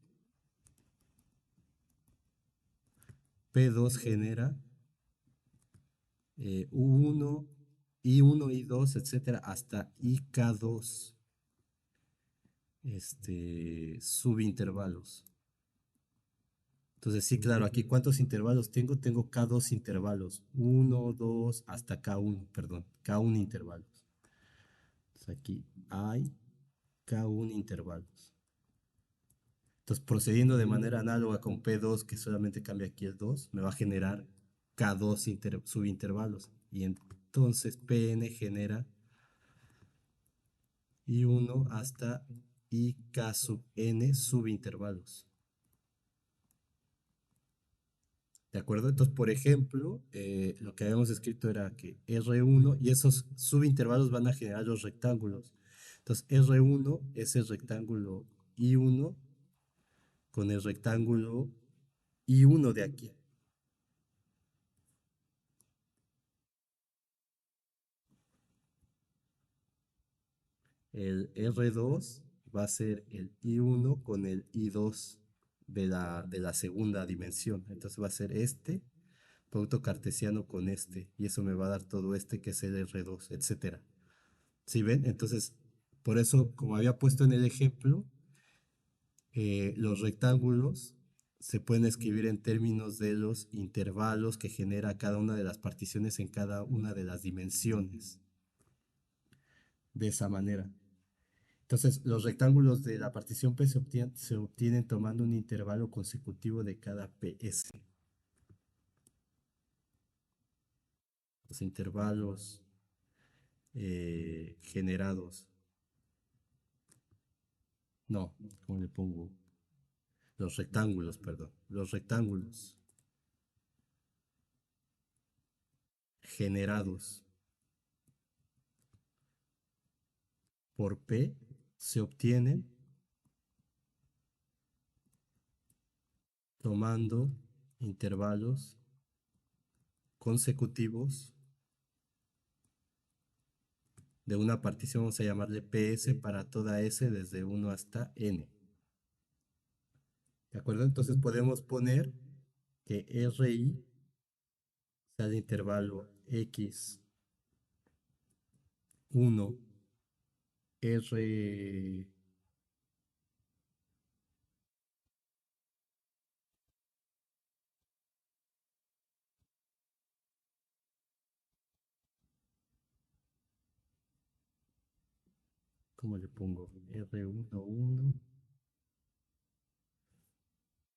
P2 genera U1, I1, I2, etcétera, hasta IK2, subintervalos. Entonces, sí, claro, aquí ¿cuántos intervalos tengo? Tengo K2 intervalos. Uno, 2, hasta K1, perdón. K1 intervalos. Entonces, aquí hay K1 intervalos. Entonces, procediendo de manera análoga con P2, que solamente cambia aquí el 2, me va a generar K2 subintervalos. Y entonces Pn genera I1 hasta IK sub n subintervalos. ¿De acuerdo? Entonces, por ejemplo, lo que habíamos escrito era que R1 y esos subintervalos van a generar los rectángulos. Entonces, R1 es el rectángulo I1 con el rectángulo I1 de aquí. El R2 va a ser el I1 con el I2 de la segunda dimensión. Entonces va a ser este producto cartesiano con este. Y eso me va a dar todo este que es el R2, etcétera. ¿Sí ven? Entonces, por eso, como había puesto en el ejemplo, los rectángulos se pueden escribir en términos de los intervalos que genera cada una de las particiones en cada una de las dimensiones. De esa manera. Entonces, los rectángulos de la partición P se obtienen tomando un intervalo consecutivo de cada PS. Los intervalos generados. No, ¿cómo le pongo? Los rectángulos, perdón. Los rectángulos generados por P se obtienen tomando intervalos consecutivos de una partición, vamos a llamarle PS para toda S desde 1 hasta N. ¿De acuerdo? Entonces podemos poner que RI sea el intervalo X1, R, ¿cómo le pongo? R11,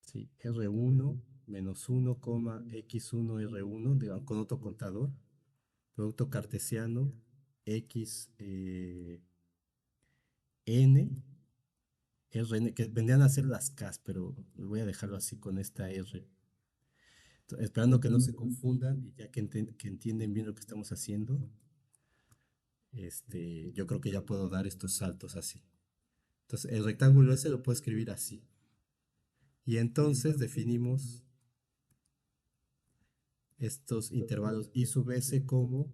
sí, R1 menos 1, X1 R1, con otro contador, producto cartesiano, X N Rn, que vendrían a ser las Ks, pero voy a dejarlo así con esta R. Esperando que no se confundan y ya que entienden bien lo que estamos haciendo, yo creo que ya puedo dar estos saltos así. Entonces, el rectángulo ese lo puedo escribir así. Y entonces definimos estos intervalos I sub s como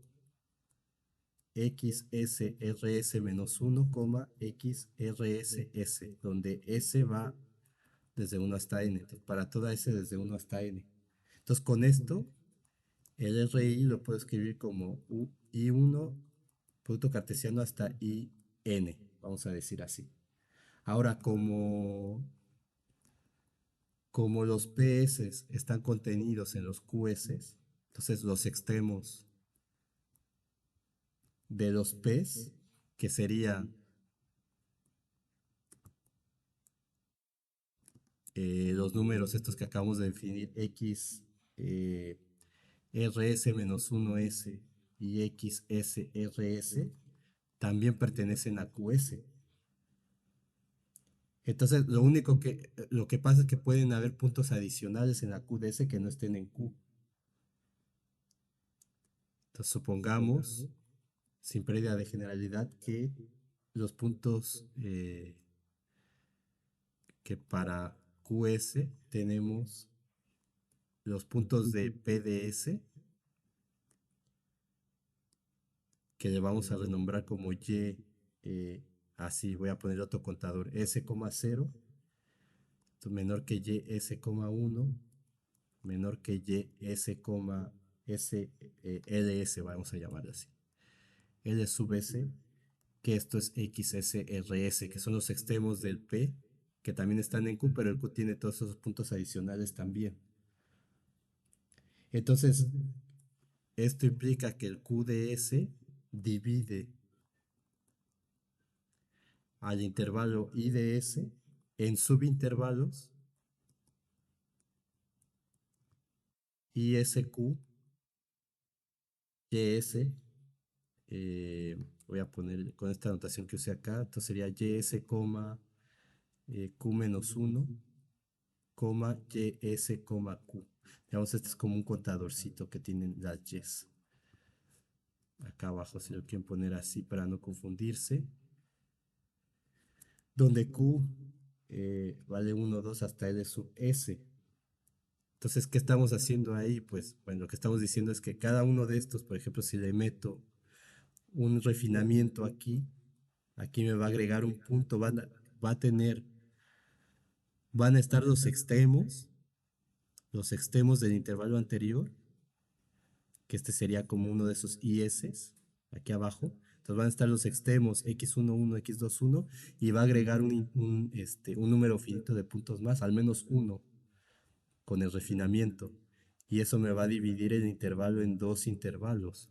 xsrs menos 1, xrss, donde s va desde 1 hasta n. Entonces, para toda s desde 1 hasta n. Entonces, con esto, el RI lo puedo escribir como I1, producto cartesiano hasta IN, vamos a decir así. Ahora, como los PS están contenidos en los QS, entonces los extremos de los P's, que serían los números estos que acabamos de definir, X RS menos 1S y XSRS, también pertenecen a QS. Entonces, lo que pasa es que pueden haber puntos adicionales en la QDS que no estén en Q. Entonces, supongamos, sin pérdida de generalidad, que los puntos que para QS tenemos los puntos de PDS, que le vamos a renombrar como Y, así voy a poner otro contador, S,0, menor que Y, S,1, menor que Y, LS, vamos a llamar así. L sub S, que esto es XSRS, que son los extremos del P, que también están en Q, pero el Q tiene todos esos puntos adicionales también. Entonces, esto implica que el QDS divide al intervalo IDS en subintervalos ISQ, YS, voy a poner con esta anotación que usé acá, entonces sería YS, Q menos 1, YS, Q. Digamos, este es como un contadorcito que tienen las Ys. Acá abajo si lo quieren poner así para no confundirse. Donde Q vale 1, 2 hasta L sub S. Entonces, ¿qué estamos haciendo ahí? Pues, bueno, lo que estamos diciendo es que cada uno de estos, por ejemplo, si le meto un refinamiento aquí, aquí me va a agregar un punto, va a tener, van a estar los extremos del intervalo anterior, que este sería como uno de esos IS, aquí abajo. Entonces van a estar los extremos x11, x21 y va a agregar un número finito de puntos más, al menos uno, con el refinamiento. Y eso me va a dividir el intervalo en dos intervalos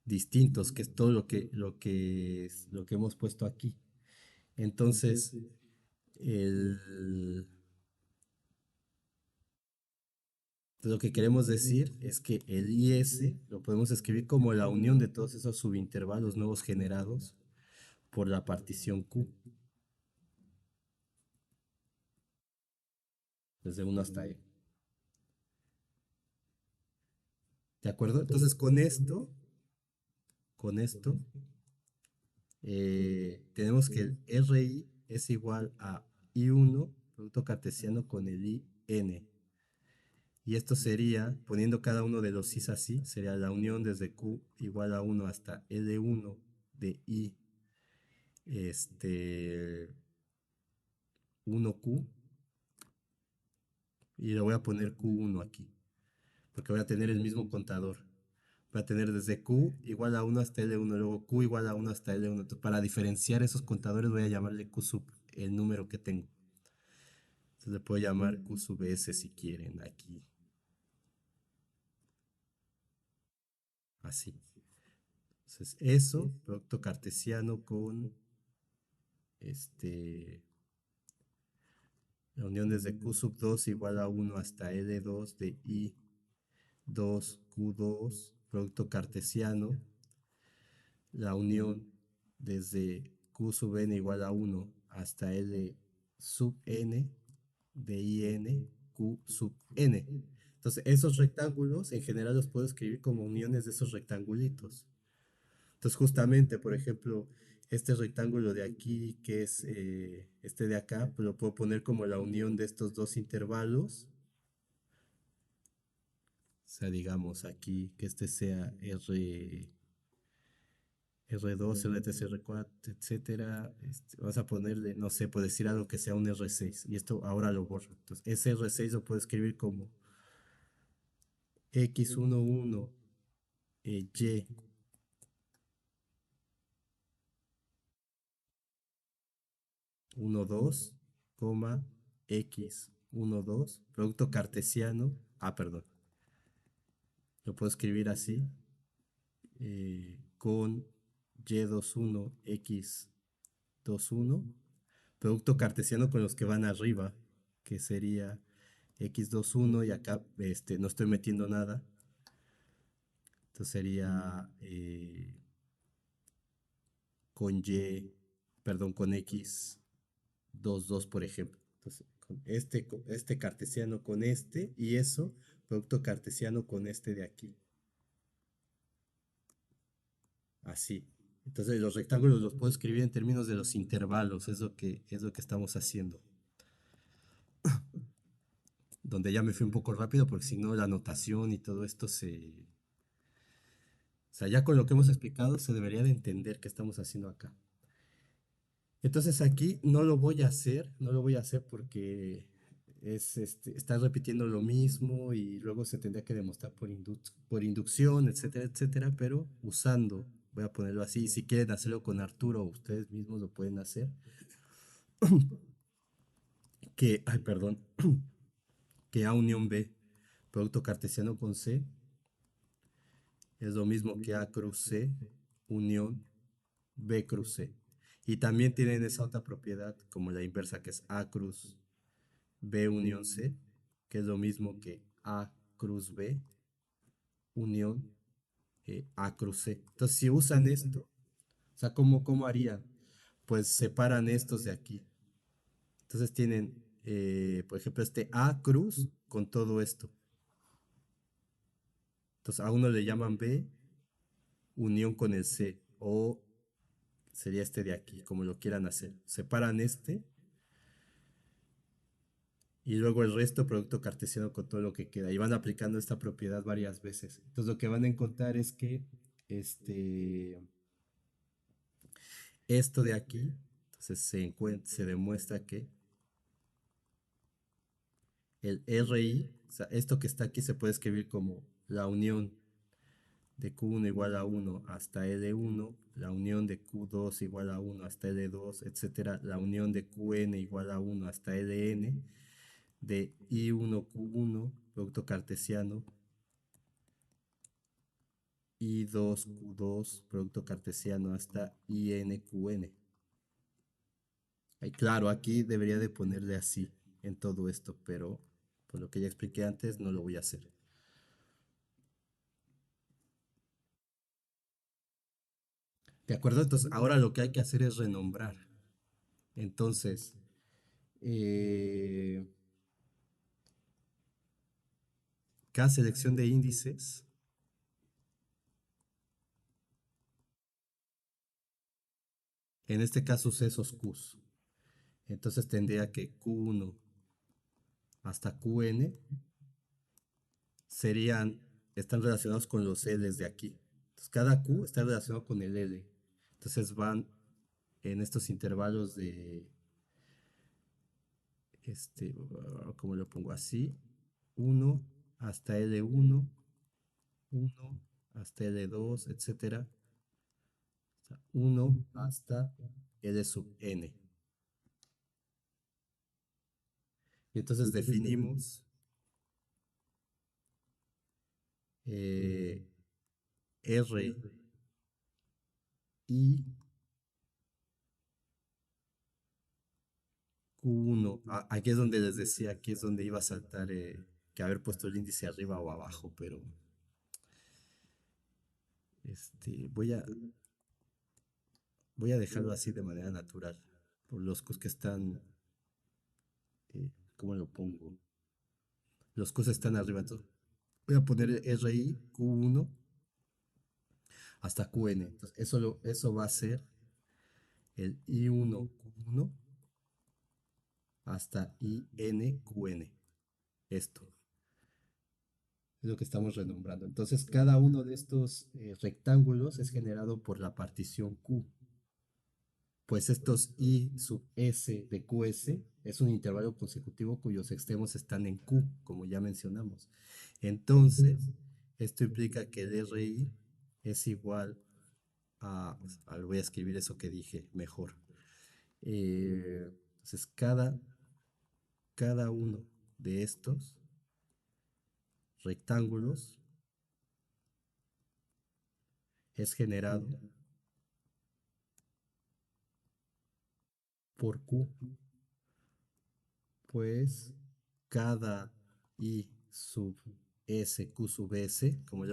distintos, que es todo lo que hemos puesto aquí. Entonces, el, lo que queremos decir es que el IS lo podemos escribir como la unión de todos esos subintervalos nuevos generados por la partición Q, desde 1 hasta E. ¿De acuerdo? Entonces, con esto, tenemos que el RI es igual a I1, producto cartesiano con el IN. Y esto sería, poniendo cada uno de los I's así, sería la unión desde Q igual a 1 hasta L1 de I, 1Q, y le voy a poner Q1 aquí, porque voy a tener el mismo contador. Voy a tener desde Q igual a 1 hasta L1, luego Q igual a 1 hasta L1. Entonces, para diferenciar esos contadores voy a llamarle Q sub el número que tengo. Entonces le puedo llamar Q sub S si quieren aquí. Así. Entonces eso, producto cartesiano con la unión desde Q sub 2 igual a 1 hasta L2 de I 2 Q2, producto cartesiano, la unión desde Q sub n igual a 1 hasta L sub n de IN Q sub n. Entonces, esos rectángulos en general los puedo escribir como uniones de esos rectangulitos. Entonces, justamente, por ejemplo, este rectángulo de aquí, que es este de acá, pues lo puedo poner como la unión de estos dos intervalos. O sea, digamos aquí que este sea R2, R3, R4, etcétera. Vamos a ponerle, no sé, puedo decir algo que sea un R6. Y esto ahora lo borro. Entonces, ese R6 lo puedo escribir como X11 Y 12, X12, producto cartesiano. Ah, perdón. Lo puedo escribir así. Con Y21, X21. Producto cartesiano con los que van arriba, que sería X21 y acá no estoy metiendo nada. Entonces sería con Y, perdón, con X22, por ejemplo. Entonces, con este cartesiano con este y eso, producto cartesiano con este de aquí. Así. Entonces los rectángulos los puedo escribir en términos de los intervalos, es lo que estamos haciendo. Donde ya me fui un poco rápido porque si no la notación y todo esto o sea, ya con lo que hemos explicado se debería de entender qué estamos haciendo acá. Entonces aquí no lo voy a hacer, no lo voy a hacer porque está repitiendo lo mismo y luego se tendría que demostrar por inducción, etcétera, etcétera, pero usando, voy a ponerlo así, si quieren hacerlo con Arturo, ustedes mismos lo pueden hacer, ay, perdón, que A unión B, producto cartesiano con C, es lo mismo que A cruz C, unión B cruz C. Y también tienen esa otra propiedad como la inversa que es A cruz B unión C, que es lo mismo que A cruz B unión A cruz C. Entonces, si usan esto, o sea, ¿cómo harían? Pues separan estos de aquí. Entonces tienen, por ejemplo, este A cruz con todo esto. Entonces, a uno le llaman B unión con el C, o sería este de aquí, como lo quieran hacer. Separan este y luego el resto producto cartesiano con todo lo que queda. Y van aplicando esta propiedad varias veces. Entonces lo que van a encontrar es que esto de aquí, entonces se demuestra que el RI, o sea, esto que está aquí se puede escribir como la unión de Q1 igual a 1 hasta L1, la unión de Q2 igual a 1 hasta L2, etcétera, la unión de Qn igual a 1 hasta Ln, de I1Q1, producto cartesiano, I2Q2, producto cartesiano hasta INQN. Y claro, aquí debería de ponerle así en todo esto, pero por lo que ya expliqué antes, no lo voy a hacer. ¿De acuerdo? Entonces, ahora lo que hay que hacer es renombrar. Entonces, eh, cada selección de índices, en este caso usé esos Qs. Entonces tendría que Q1 hasta Qn están relacionados con los Ls de aquí. Entonces cada Q está relacionado con el L. Entonces van en estos intervalos de, ¿cómo lo pongo así? 1 hasta L1, 1 hasta L2, etcétera. 1 hasta L sub n. Y entonces definimos R y Q1. Aquí es donde les decía, aquí es donde iba a saltar que haber puesto el índice arriba o abajo, pero voy a Voy a dejarlo así de manera natural, por los Qs que están, ¿cómo lo pongo? Los Qs están arriba, entonces voy a poner RI Q1 hasta Qn. Entonces, eso va a ser el I1 Q1 hasta IN Qn. Esto es lo que estamos renombrando. Entonces, cada uno de estos rectángulos es generado por la partición Q. Pues estos I sub S de QS es un intervalo consecutivo cuyos extremos están en Q, como ya mencionamos. Entonces, esto implica que el RI es igual voy a escribir eso que dije mejor. Entonces, cada uno de estos rectángulos es generado por Q, pues cada I sub S, Q sub S, como le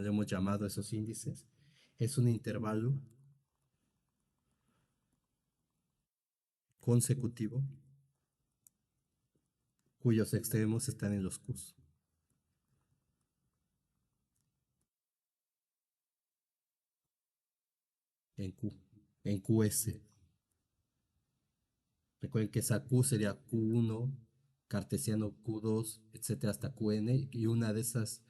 hemos llamado esos índices, es un intervalo consecutivo cuyos extremos están en los Qs, en Q, en QS. Recuerden que esa Q sería Q1, cartesiano Q2, etcétera, hasta Qn, y una de esas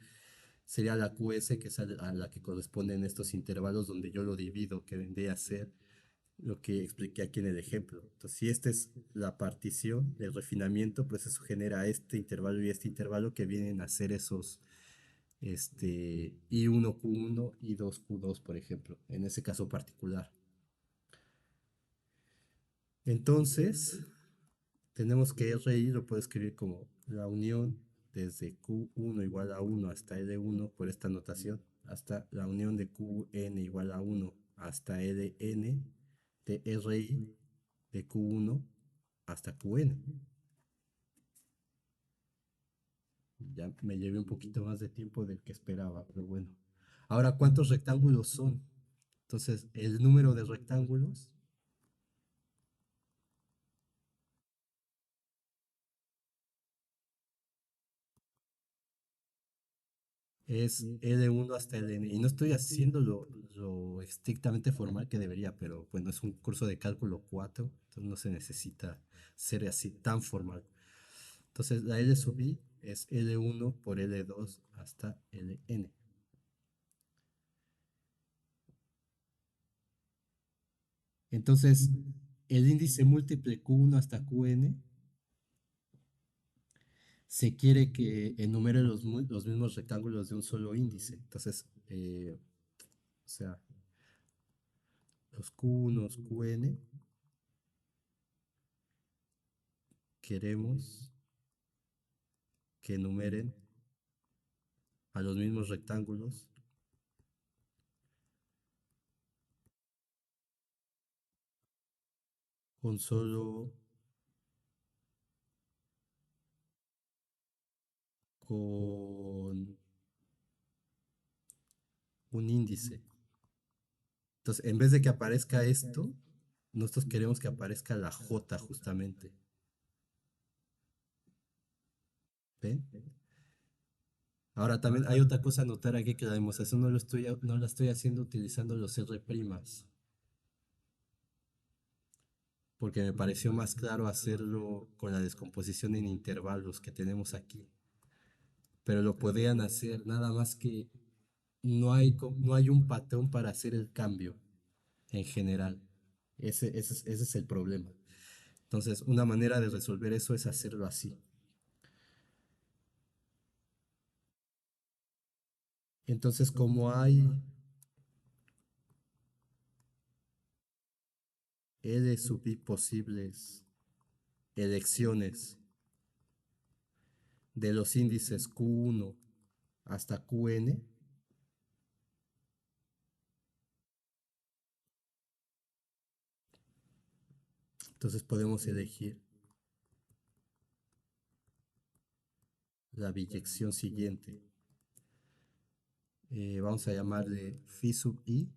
sería la QS, que es a la que corresponden estos intervalos donde yo lo divido, que vendría a ser lo que expliqué aquí en el ejemplo. Entonces, si esta es la partición del refinamiento, pues eso genera este intervalo y este intervalo que vienen a ser esos I1 Q1 y 2 Q2, por ejemplo, en ese caso particular. Entonces, tenemos que RI lo puedo escribir como la unión desde Q1 igual a 1 hasta L1 por esta notación, hasta la unión de Qn igual a 1 hasta Ln de RI de Q1 hasta Qn. Ya me llevé un poquito más de tiempo del que esperaba, pero bueno. Ahora, ¿cuántos rectángulos son? Entonces, el número de rectángulos es L1 hasta Ln. Y no estoy haciendo lo estrictamente formal que debería, pero bueno, es un curso de cálculo 4, entonces no se necesita ser así tan formal. Entonces, la L sub I es L1 por L2 hasta Ln. Entonces, el índice múltiple Q1 hasta Qn se quiere que enumere los mismos rectángulos de un solo índice. Entonces, o sea, los Q1, Qn, queremos que enumeren a los mismos rectángulos con solo con un índice. Entonces, en vez de que aparezca esto, nosotros queremos que aparezca la J justamente. ¿Ven? Ahora también hay otra cosa a notar aquí que la demostración no la estoy haciendo utilizando los R', porque me pareció más claro hacerlo con la descomposición en intervalos que tenemos aquí. Pero lo podrían hacer, nada más que no hay un patrón para hacer el cambio en general. Ese es el problema. Entonces, una manera de resolver eso es hacerlo así. Entonces, como hay L sub I posibles elecciones de los índices Q1 hasta Qn, entonces podemos elegir la biyección siguiente. Vamos a llamarle phi sub I,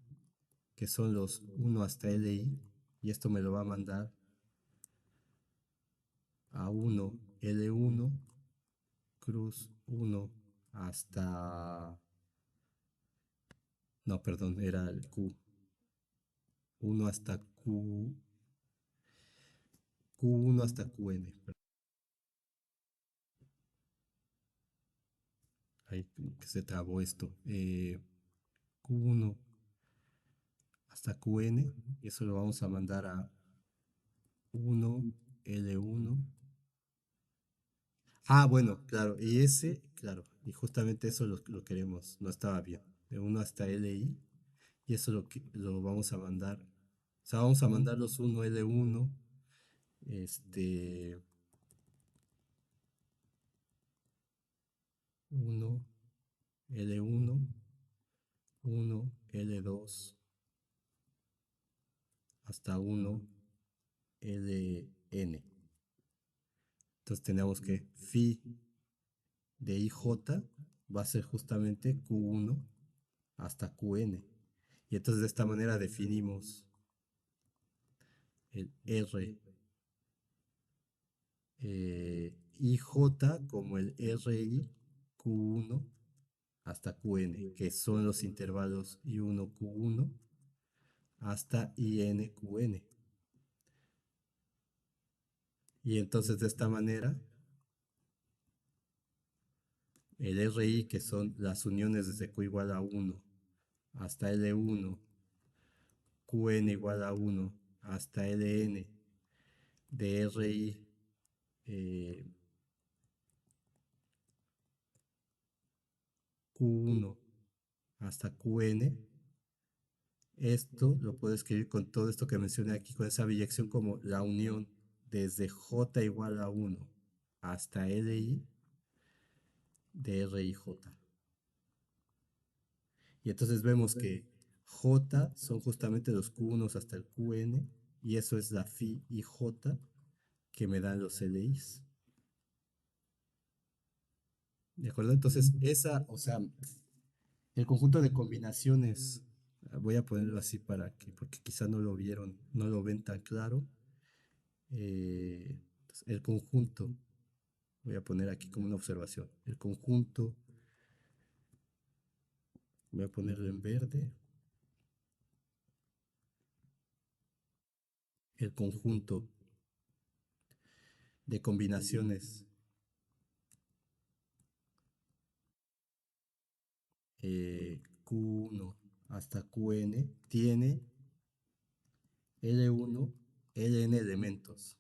que son los 1 hasta LI, y esto me lo va a mandar a 1 L1 cruz 1 hasta... No, perdón, era el Q. 1 hasta Q1 hasta QN. Ahí que se trabó esto. Q1 hasta QN. Y eso lo vamos a mandar a 1 L1. Ah, bueno, claro. Y ese, claro. Y justamente eso lo queremos. No estaba bien. De 1 hasta LI. Y eso lo vamos a mandar. O sea, vamos a mandar los 1 L1. Este. 1 L1. 1 L2 hasta 1 LN. Entonces tenemos que phi de IJ va a ser justamente Q1 hasta QN. Y entonces de esta manera definimos el R IJ como el RI Q1 hasta QN, que son los intervalos I1 Q1 hasta IN QN. Y entonces de esta manera el RI, que son las uniones desde Q igual a 1 hasta L1, Qn igual a 1 hasta Ln de RI Q1 hasta Qn, esto lo puedo escribir con todo esto que mencioné aquí, con esa biyección como la unión desde J igual a 1 hasta Li de RIJ. Y entonces vemos que J son justamente los Q1 hasta el Qn, y eso es la phi y J que me dan los LIs. ¿De acuerdo? Entonces, esa, o sea, el conjunto de combinaciones, voy a ponerlo así para que, porque quizá no lo vieron, no lo ven tan claro. El conjunto, voy a poner aquí como una observación, el conjunto, voy a ponerlo en verde, el conjunto de combinaciones Q1 hasta Qn tiene L1, Ln elementos,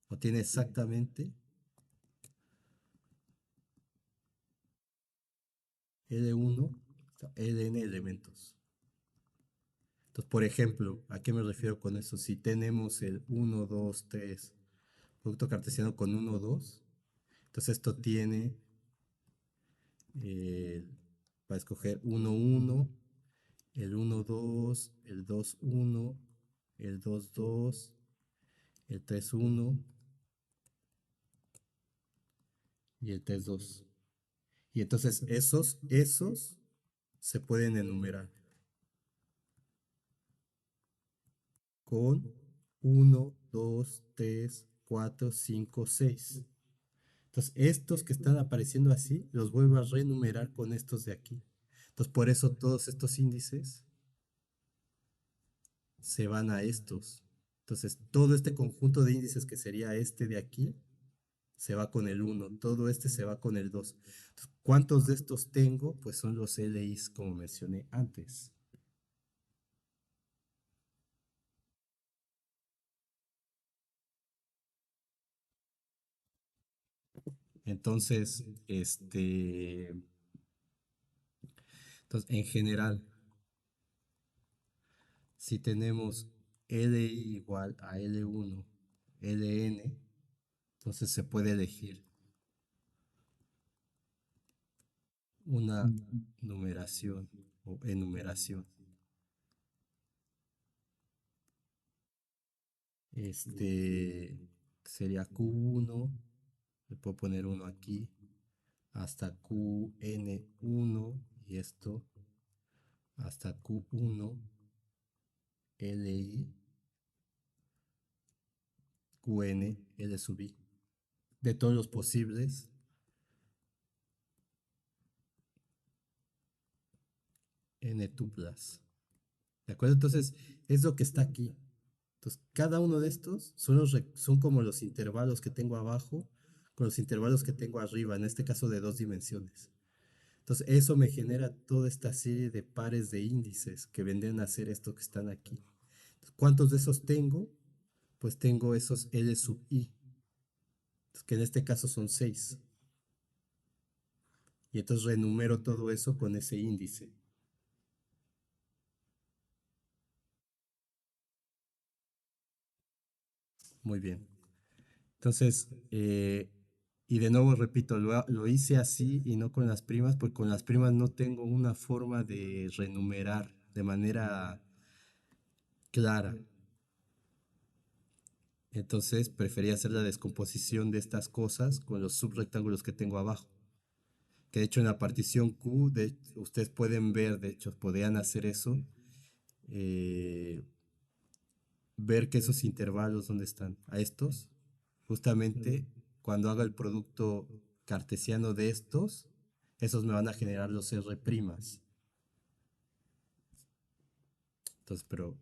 o tiene exactamente L1, Ln elementos. Entonces, por ejemplo, ¿a qué me refiero con eso? Si tenemos el 1, 2, 3, producto cartesiano con 1, 2, entonces esto tiene, eh, para escoger 1, 1, el 1, 2, el 2, 1, el 2, 2, el 3, 1 y el 3, 2. Y entonces esos se pueden enumerar con 1, 2, 3, 4, 5, 6. Entonces, estos que están apareciendo así, los vuelvo a renumerar con estos de aquí. Entonces, por eso todos estos índices se van a estos. Entonces, todo este conjunto de índices que sería este de aquí, se va con el 1. Todo este se va con el 2. Entonces, ¿cuántos de estos tengo? Pues son los LIs como mencioné antes. Entonces, entonces, en general, si tenemos LI igual a L1, LN, entonces se puede elegir una numeración o enumeración. Sería Q1, le puedo poner uno aquí, hasta QN1 y esto hasta Q1 LI QN L sub I de todos los posibles N tuplas. ¿De acuerdo? Entonces, es lo que está aquí. Entonces, cada uno de estos son como los intervalos que tengo abajo con los intervalos que tengo arriba, en este caso de dos dimensiones. Entonces, eso me genera toda esta serie de pares de índices que vendrían a ser esto que están aquí. ¿Cuántos de esos tengo? Pues tengo esos L sub I, que en este caso son 6. Y entonces renumero todo eso con ese índice. Muy bien. Entonces, y de nuevo repito, lo hice así y no con las primas, porque con las primas no tengo una forma de renumerar de manera clara. Entonces preferí hacer la descomposición de estas cosas con los subrectángulos que tengo abajo. Que de hecho en la partición Q, ustedes pueden ver, de hecho podrían hacer eso, eh, ver que esos intervalos, ¿dónde están? A estos, justamente cuando haga el producto cartesiano de estos, esos me van a generar los R'. Entonces, pero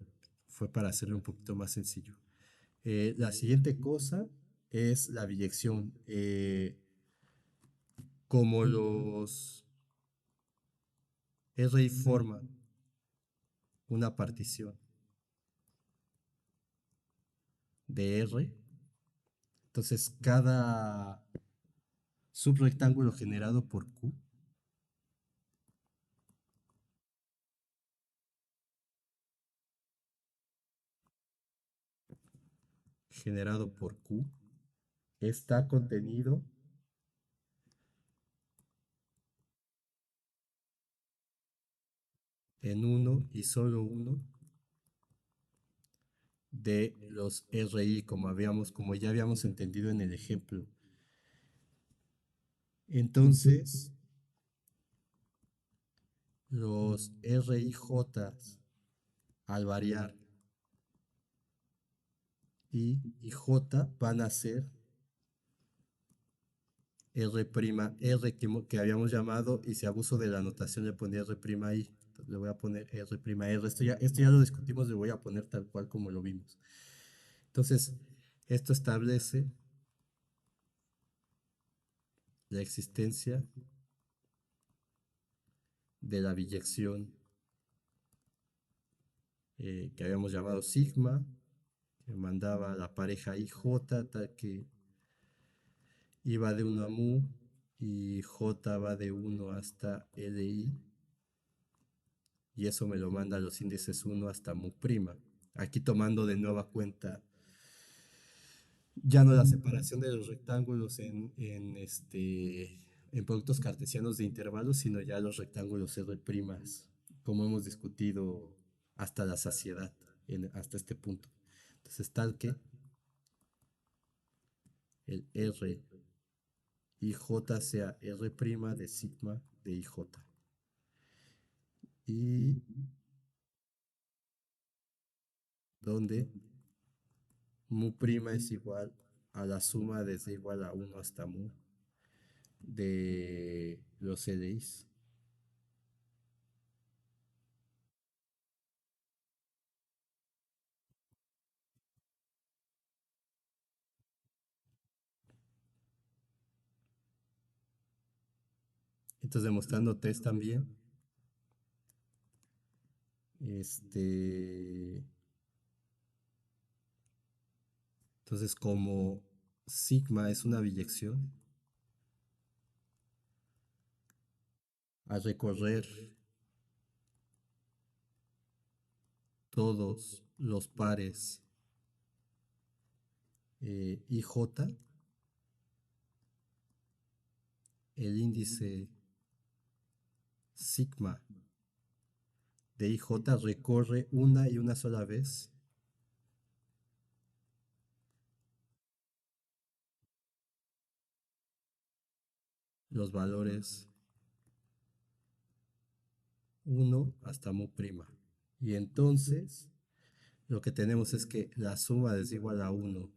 fue para hacerlo un poquito más sencillo. La siguiente cosa es la biyección. Como los RI forman una partición de R, entonces cada subrectángulo generado por Q, generado por Q, está contenido en uno y solo uno de los RI, como ya habíamos entendido en el ejemplo. Entonces, los RIJ al variar y J van a ser R', que habíamos llamado, y si abuso de la notación le ponía R', le voy a poner R'. Esto ya lo discutimos, le voy a poner tal cual como lo vimos. Entonces, esto establece la existencia de la biyección que habíamos llamado sigma, que mandaba la pareja IJ, tal que iba de 1 a mu y J va de 1 hasta LI, y eso me lo manda a los índices 1 hasta mu'. Aquí tomando de nueva cuenta ya no la separación de los rectángulos en productos cartesianos de intervalos, sino ya los rectángulos R', como hemos discutido hasta la saciedad, hasta este punto. Entonces, tal que el R y J sea R' de sigma de IJ. Y donde mu' es igual a la suma desde igual a 1 hasta mu de los LIs. Entonces, demostrando test también, este, entonces como sigma es una biyección, al recorrer todos los pares IJ, el índice sigma de IJ recorre una y una sola vez los valores 1 hasta mu prima. Y entonces lo que tenemos es que la suma desde igual a 1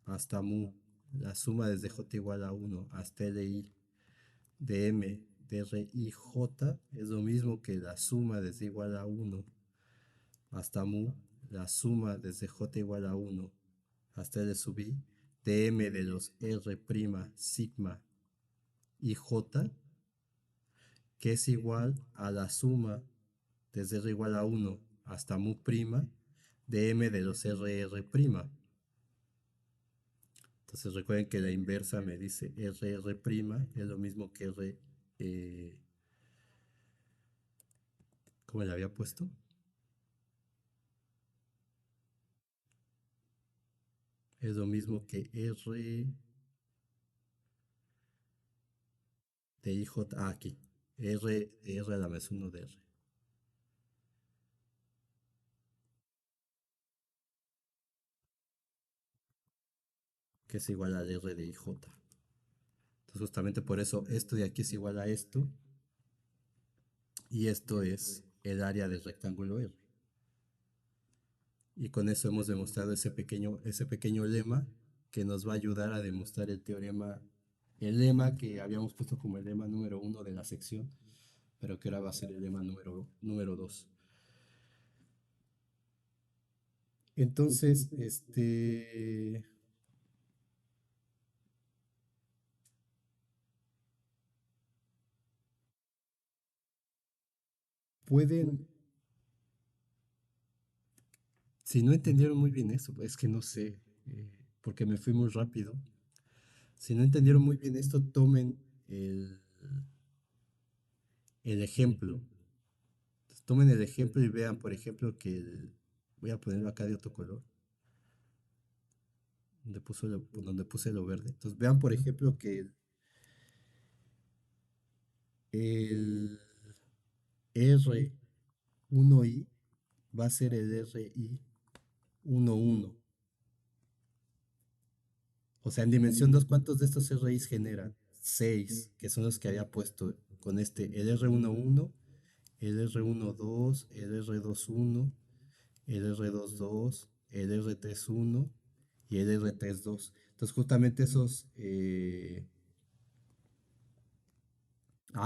hasta mu, la suma desde j igual a 1 hasta li de m de rij es lo mismo que la suma desde igual a 1 hasta mu, la suma desde j igual a 1 hasta L sub I de M de los R' sigma y J, que es igual a la suma desde R igual a 1 hasta mu prima de M de los RR'. Entonces recuerden que la inversa me dice RR' es lo mismo que R, ¿cómo le había puesto? Es lo mismo que R de IJ, aquí, R a la vez 1 de R, que es igual al R de IJ. Entonces justamente por eso esto de aquí es igual a esto y esto es el área del rectángulo R. Y con eso hemos demostrado ese pequeño lema que nos va a ayudar a demostrar el teorema, el lema que habíamos puesto como el lema número 1 de la sección, pero que ahora va a ser el lema número 2. Entonces, pueden, si no entendieron muy bien eso, es que no sé, porque me fui muy rápido. Si no entendieron muy bien esto, tomen el, el ejemplo. Entonces, tomen el ejemplo y vean, por ejemplo, que voy a ponerlo acá de otro color, donde puse lo verde. Entonces, vean, por ejemplo, que el R1i va a ser el RI11. O sea, en dimensión 2, ¿cuántos de estos RIs generan? 6, que son los que había puesto con el R11, el R12, el R21, el R22, el R31 y el R32. Entonces, justamente esos.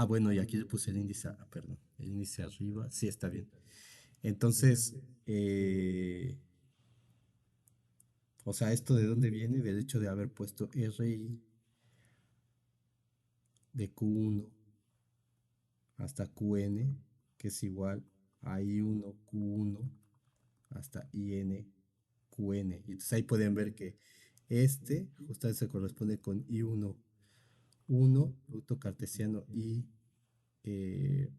Bueno, y aquí le puse el índice, perdón, el índice arriba. Sí, está bien. Entonces, o sea, ¿esto de dónde viene? Del hecho de haber puesto RI de Q1 hasta QN, que es igual a I1 Q1 hasta IN QN. Y entonces ahí pueden ver que justamente se corresponde con I1 1, producto cartesiano eh,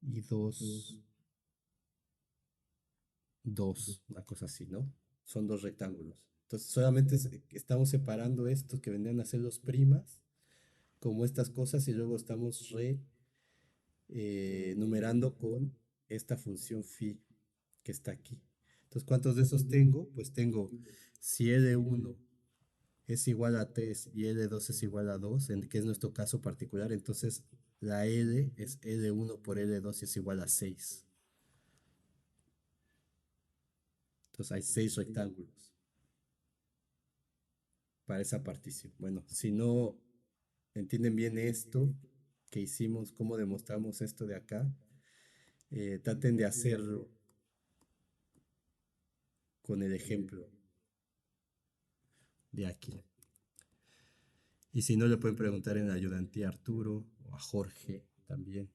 y 2, 2, una cosa así, ¿no? Son dos rectángulos. Entonces solamente estamos separando estos que vendrían a ser los primas, como estas cosas, y luego estamos numerando con esta función phi que está aquí. Entonces, ¿cuántos de esos tengo? Pues tengo, si L1 es igual a 3 y L2 es igual a 2, que es nuestro caso particular, entonces la L es L1 por L2 y es igual a 6. Entonces hay 6 rectángulos para esa partición. Bueno, si no entienden bien esto que hicimos, cómo demostramos esto de acá, traten de hacerlo con el ejemplo de aquí. Y si no, le pueden preguntar en la ayudantía a Arturo o a Jorge también.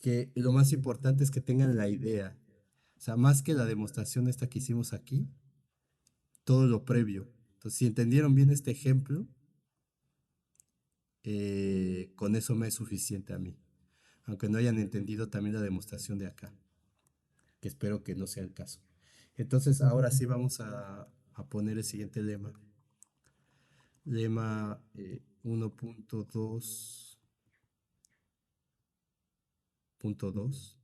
Que lo más importante es que tengan la idea. O sea, más que la demostración esta que hicimos aquí, todo lo previo. Entonces, si entendieron bien este ejemplo, con eso me es suficiente a mí. Aunque no hayan entendido también la demostración de acá, que espero que no sea el caso. Entonces, ahora sí vamos a poner el siguiente lema. Lema 1.2.2.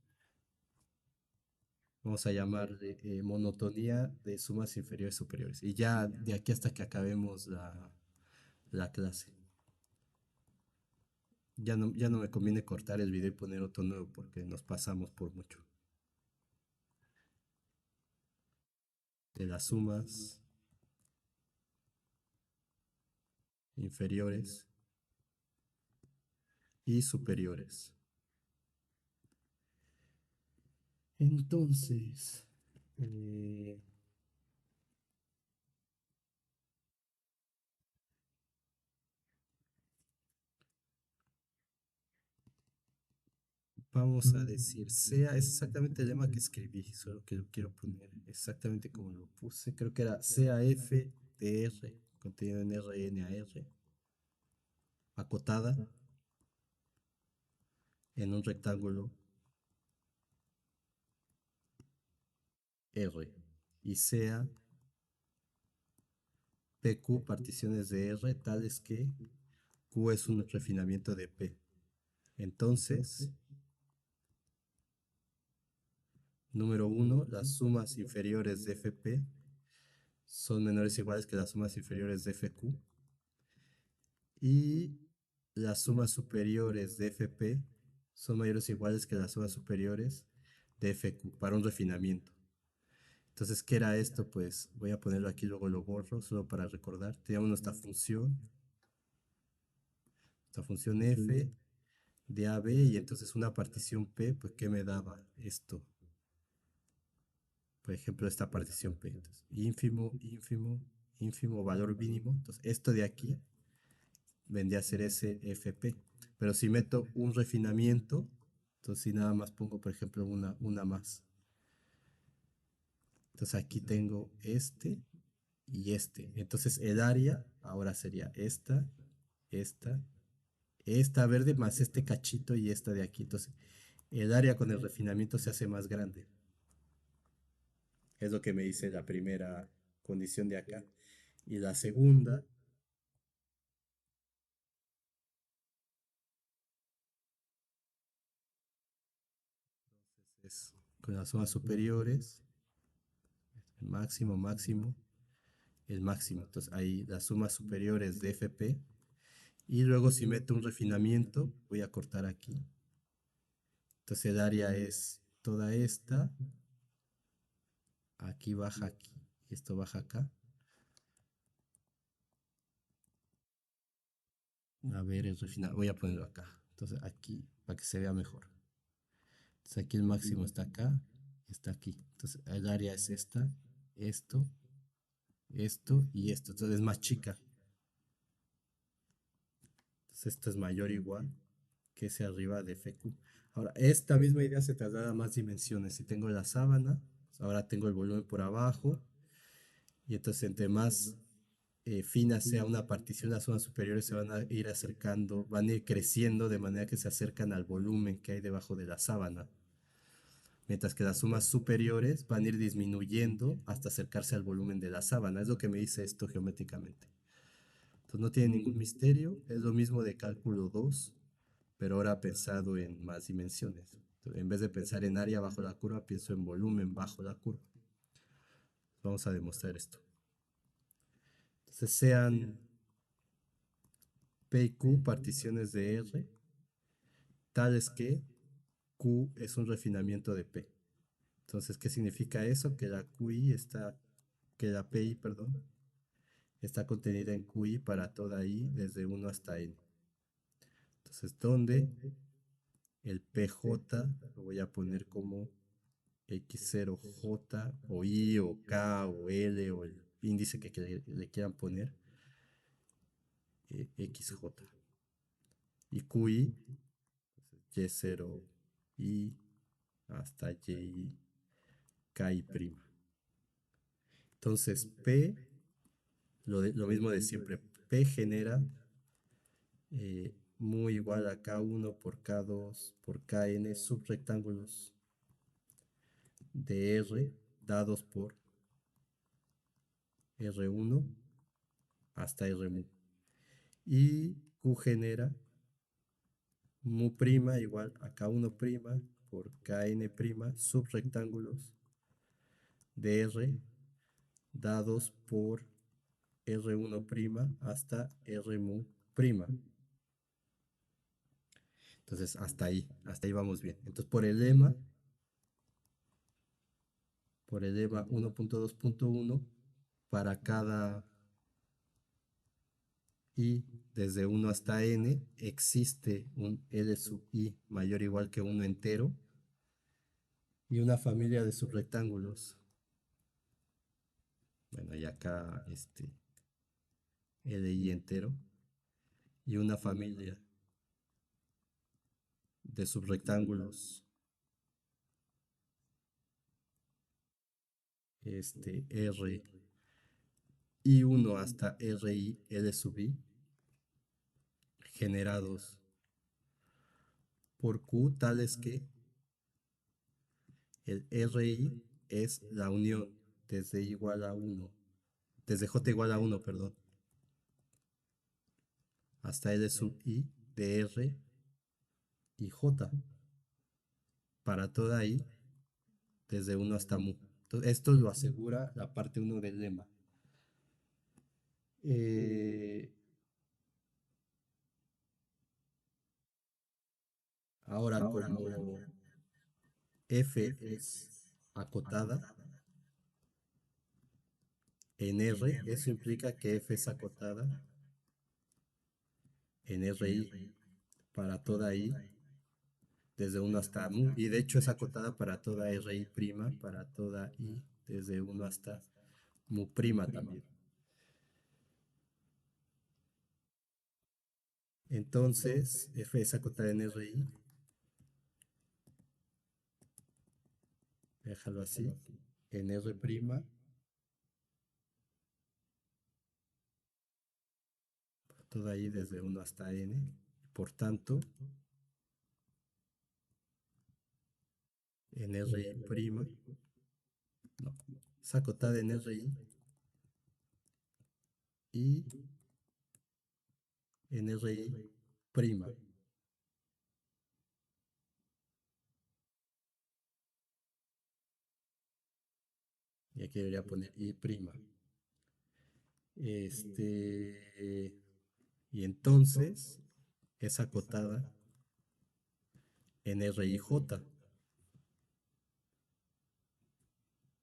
Vamos a llamarle monotonía de sumas inferiores superiores. Y ya de aquí hasta que acabemos la clase. Ya no me conviene cortar el video y poner otro nuevo porque nos pasamos por mucho. De las sumas inferiores y superiores. Entonces, eh, vamos a decir, sea, es exactamente el lema que escribí, solo que lo quiero poner exactamente como lo puse. Creo que era CAF de R, contenido en RNAR, acotada en un rectángulo R. Y sea PQ particiones de R tales que Q es un refinamiento de P. Entonces, número uno, las sumas inferiores de FP son menores o iguales que las sumas inferiores de FQ y las sumas superiores de FP son mayores o iguales que las sumas superiores de FQ para un refinamiento. Entonces, ¿qué era esto? Pues voy a ponerlo aquí, luego lo borro, solo para recordar. Teníamos nuestra función f de AB y entonces una partición P, pues ¿qué me daba esto? Por ejemplo, esta partición P. Entonces, ínfimo, ínfimo, ínfimo, valor mínimo. Entonces, esto de aquí vendría a ser ese FP. Pero si meto un refinamiento, entonces si nada más pongo, por ejemplo, una más. Entonces aquí tengo este y este. Entonces el área ahora sería esta, esta verde más este cachito y esta de aquí. Entonces el área con el refinamiento se hace más grande. Es lo que me dice la primera condición de acá. Y la segunda, entonces es con las sumas superiores, el máximo, máximo, el máximo. Entonces ahí las sumas superiores de FP. Y luego si meto un refinamiento, voy a cortar aquí. Entonces el área es toda esta, aquí baja aquí, y esto baja acá. A ver, el refinamiento, voy a ponerlo acá. Entonces aquí, para que se vea mejor. Entonces aquí el máximo está acá, está aquí. Entonces el área es esta, esto, esto y esto. Entonces es más chica. Entonces esto es mayor o igual que ese arriba de FQ. Ahora, esta misma idea se traslada a más dimensiones. Si tengo la sábana, pues ahora tengo el volumen por abajo. Y entonces entre más fina sea una partición, las zonas superiores se van a ir acercando, van a ir creciendo de manera que se acercan al volumen que hay debajo de la sábana. Mientras que las sumas superiores van a ir disminuyendo hasta acercarse al volumen de la sábana. Es lo que me dice esto geométricamente. Entonces no tiene ningún misterio, es lo mismo de cálculo 2, pero ahora pensado en más dimensiones. Entonces, en vez de pensar en área bajo la curva, pienso en volumen bajo la curva. Vamos a demostrar esto. Entonces sean P y Q particiones de R, tales que Q es un refinamiento de P. Entonces, ¿qué significa eso? Que la QI está, que la PI, perdón, está contenida en QI para toda I desde 1 hasta N. Entonces, ¿dónde el PJ lo voy a poner como X0J o I o K o L o el índice que le quieran poner, XJ. Y QI, Y0I hasta YI, KI'. Entonces, P, lo mismo de siempre, P genera muy igual a K1 por K2 por Kn subrectángulos de R dados por R1 hasta R mu. Y Q genera mu' igual a K1' por Kn' subrectángulos de R dados por R1' hasta R mu prima. Entonces, hasta ahí vamos bien. Entonces, por el lema 1.2.1, para cada i desde 1 hasta n, existe un L sub i mayor o igual que 1 entero y una familia de subrectángulos. Bueno, y acá Li entero y una familia de subrectángulos R I1 hasta RI L sub i generados por Q tales que el RI es la unión desde igual a 1, desde J igual a 1, perdón, hasta L sub i de R y J para toda i desde 1 hasta mu. Entonces, esto lo asegura la parte 1 del lema. Eh, Ahora, como F es acotada en R, eso implica que F es acotada en RI para toda I desde 1 hasta mu, y de hecho es acotada para toda RI prima, para toda I desde 1 hasta mu prima también. Entonces, F es acotada en RI, déjalo así, en R prima, toda I desde 1 hasta n, por tanto, en RI prima, no, es acotada en RI y en RI prima. Y aquí debería poner I prima. Y entonces es acotada en RIJ.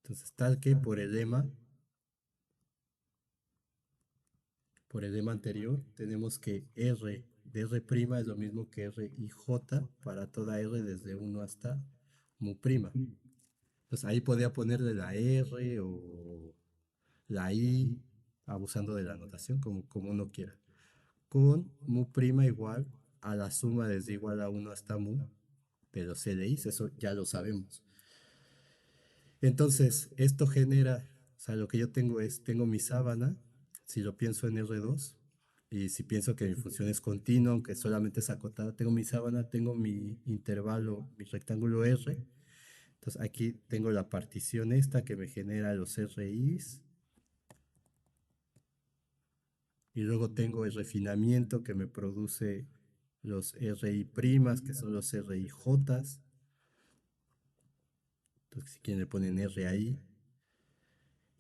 Entonces, tal que por el lema anterior, tenemos que R de R' es lo mismo que RIJ para toda R desde 1 hasta mu prima. Entonces ahí podría ponerle la R o la I, abusando de la notación, como uno quiera. Con mu prima igual a la suma desde igual a 1 hasta mu de los CDIs, eso ya lo sabemos. Entonces, esto genera, o sea, lo que yo tengo tengo mi sábana, si lo pienso en R2, y si pienso que mi función es continua, aunque solamente es acotada, tengo mi sábana, tengo mi intervalo, mi rectángulo R. Entonces aquí tengo la partición esta que me genera los RIs, y luego tengo el refinamiento que me produce los RI primas, que son los RIJ. Entonces si quieren le ponen R ahí.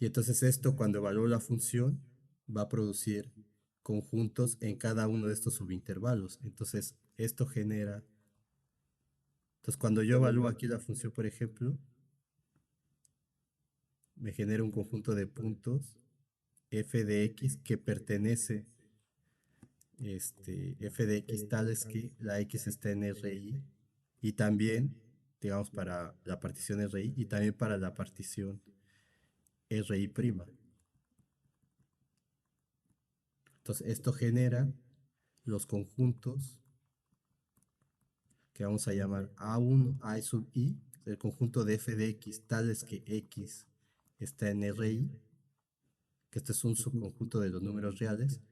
Y entonces esto, cuando evalúo la función, va a producir conjuntos en cada uno de estos subintervalos. Entonces esto genera... Entonces cuando yo evalúo aquí la función, por ejemplo, me genera un conjunto de puntos f de x que pertenece, f de x tales que la x está en RI y también, digamos, para la partición RI y también para la partición RI prima. Entonces esto genera los conjuntos que vamos a llamar A1, A sub i, el conjunto de f de x tales que x está en RI, que este es un subconjunto de los números reales,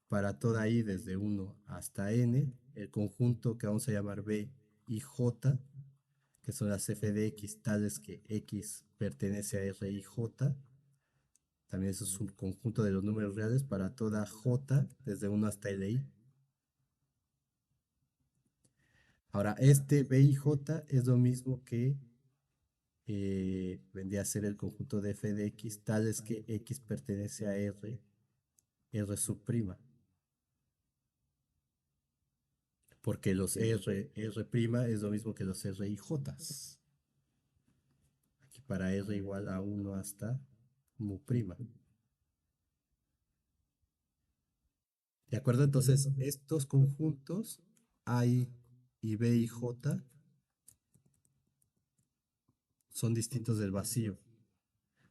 para toda i desde 1 hasta n, el conjunto que vamos a llamar B y J, que son las f de x tales que x pertenece a R y J, también es un subconjunto de los números reales para toda J desde 1 hasta LI. Ahora, este B y J es lo mismo que vendría a ser el conjunto de f de x, tal es que x pertenece a R sub'prima. Porque los R' es lo mismo que los R y J. Aquí para R igual a 1 hasta mu prima. ¿De acuerdo? Entonces, estos conjuntos A y B y J son distintos del vacío.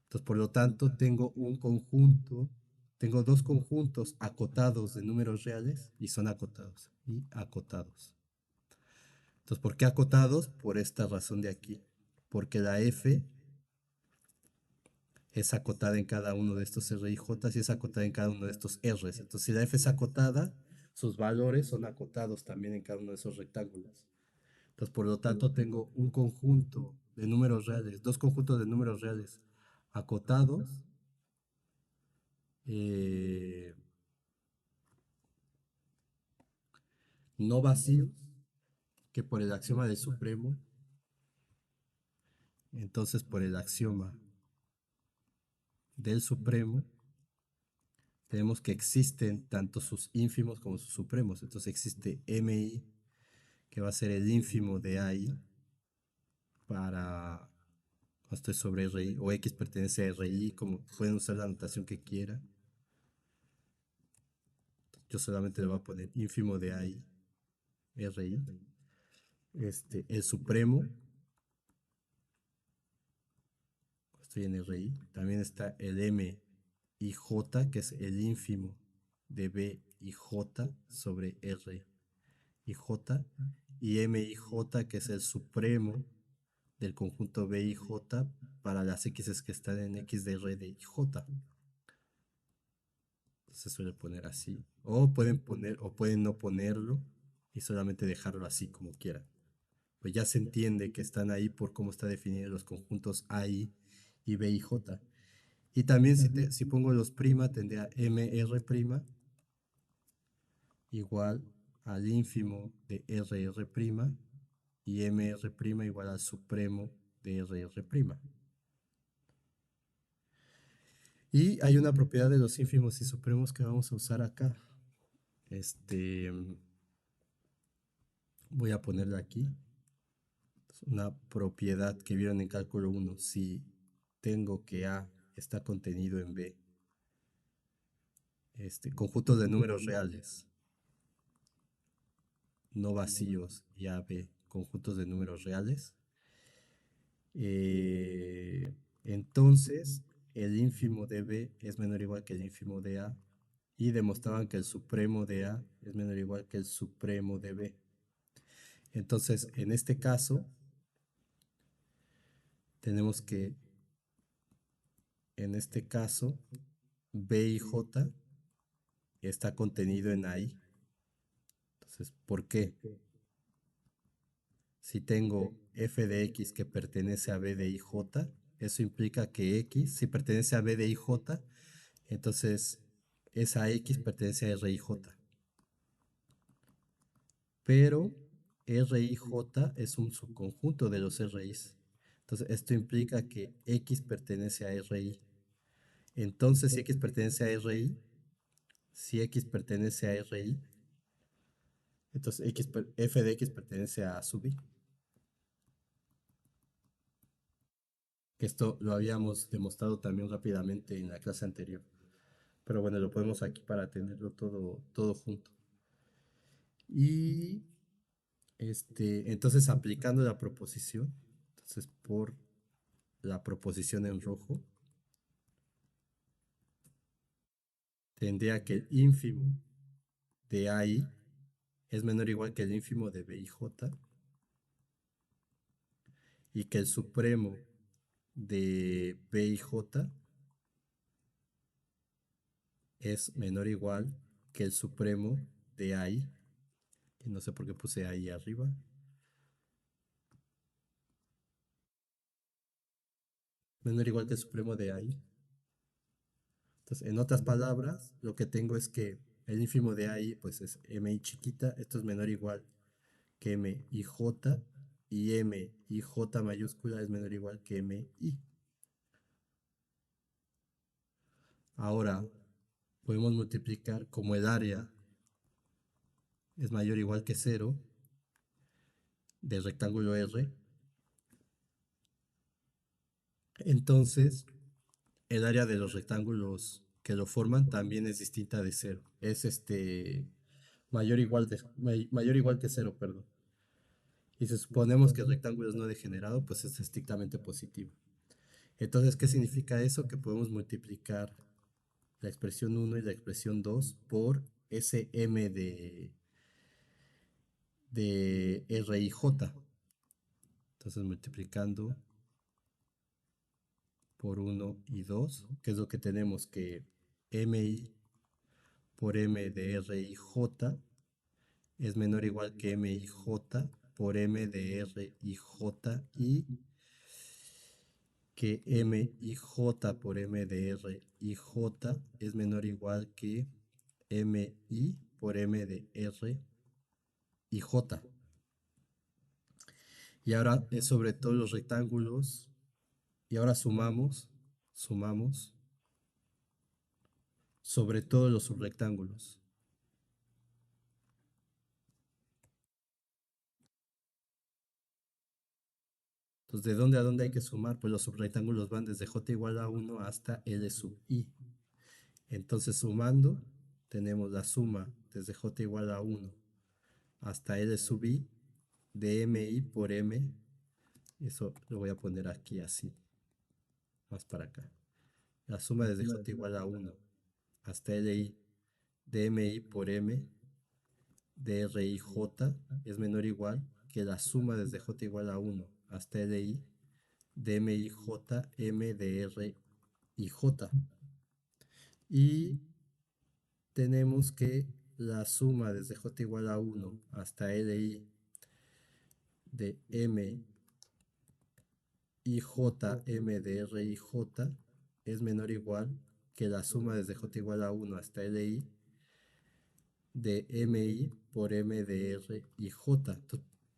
Entonces, por lo tanto, tengo dos conjuntos acotados de números reales y son acotados. Y acotados. Entonces, ¿por qué acotados? Por esta razón de aquí. Porque la F es acotada en cada uno de estos R y J y es acotada en cada uno de estos R's. Entonces, si la F es acotada, sus valores son acotados también en cada uno de esos rectángulos. Entonces, por lo tanto, tengo un conjunto de números reales, dos conjuntos de números reales acotados, eh, no vacíos, que por el axioma del supremo, entonces por el axioma del supremo, tenemos que existen tanto sus ínfimos como sus supremos. Entonces existe MI, que va a ser el ínfimo de AI para esto es sobre RI, o X pertenece a RI, como pueden usar la notación que quieran. Yo solamente le voy a poner ínfimo de AI, RI. El supremo, estoy en RI. También está el M y J, que es el ínfimo de B y J sobre R y J. Y M y J, que es el supremo del conjunto B y J para las X que están en X de R de J. Se suele poner así. O pueden no ponerlo y solamente dejarlo así como quieran. Pues ya se entiende que están ahí por cómo está definidos los conjuntos A y B y J. Y también si pongo los prima, tendría MR' igual al ínfimo de RR' y MR' igual al supremo de RR'. Y hay una propiedad de los ínfimos y supremos que vamos a usar acá. Voy a ponerla aquí. Es una propiedad que vieron en cálculo 1. Si tengo que A está contenido en B, conjuntos de números reales, no vacíos, y AB, conjuntos de números reales, entonces el ínfimo de B es menor o igual que el ínfimo de A y demostraban que el supremo de A es menor o igual que el supremo de B. Entonces, en este caso, tenemos que, en este caso, B y J está contenido en AI. Entonces, ¿por qué? Si tengo f de x que pertenece a b de ij, eso implica que x, si pertenece a b de ij, entonces esa x pertenece a rij. Pero rij es un subconjunto de los ri's. Entonces esto implica que x pertenece a ri. Entonces si x pertenece a ri, si x pertenece a ri, entonces f de x pertenece a sub i. Esto lo habíamos demostrado también rápidamente en la clase anterior. Pero bueno, lo ponemos aquí para tenerlo todo junto. Y entonces aplicando la proposición, entonces por la proposición en rojo, tendría que el ínfimo de AI es menor o igual que el ínfimo de BIJ y que el supremo de BIJ es menor o igual que el supremo de AI. Y no sé por qué puse ahí arriba. Menor o igual que el supremo de AI. Entonces, en otras palabras, lo que tengo es que el ínfimo de AI pues es mi chiquita, esto es menor o igual que mi y j, y M y J mayúscula es menor o igual que M y. Ahora podemos multiplicar como el área es mayor o igual que cero del rectángulo R. Entonces, el área de los rectángulos que lo forman también es distinta de cero. Es mayor o igual que cero, perdón. Y si suponemos que el rectángulo es no degenerado, pues es estrictamente positivo. Entonces, ¿qué significa eso? Que podemos multiplicar la expresión uno y la expresión 2 por ese m de R y J. Entonces, multiplicando por uno y 2, que es lo que tenemos que mi por m de R y J es menor o igual que m y j por m de R y J y que m y j por m de R y J es menor o igual que m i por m de R y J. Y ahora es sobre todos los rectángulos. Y ahora sumamos sobre todos los subrectángulos. Entonces, ¿de dónde a dónde hay que sumar? Pues los subrectángulos van desde j igual a 1 hasta L sub i. Entonces, sumando, tenemos la suma desde j igual a 1 hasta L sub i de mi por m. Eso lo voy a poner aquí así, más para acá. La suma desde j igual a 1 hasta Li de mi por m de RIJ es menor o igual que la suma desde j igual a 1 hasta Li de MIJ M de R y J. Y tenemos que la suma desde j igual a 1 hasta Li de M y J M de R y J es menor o igual que la suma desde j igual a 1 hasta Li de mi por m de R y J.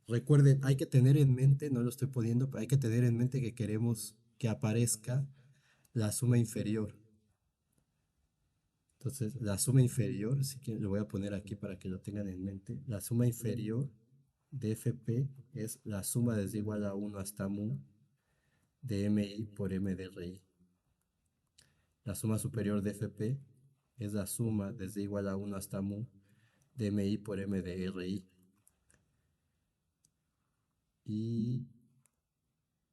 Recuerden, hay que tener en mente, no lo estoy poniendo, pero hay que tener en mente que queremos que aparezca la suma inferior. Entonces, la suma inferior, así que lo voy a poner aquí para que lo tengan en mente. La suma inferior de FP es la suma desde igual a 1 hasta mu de mi por m de RI. La suma superior de FP es la suma desde igual a 1 hasta mu de mi por m de RI. Y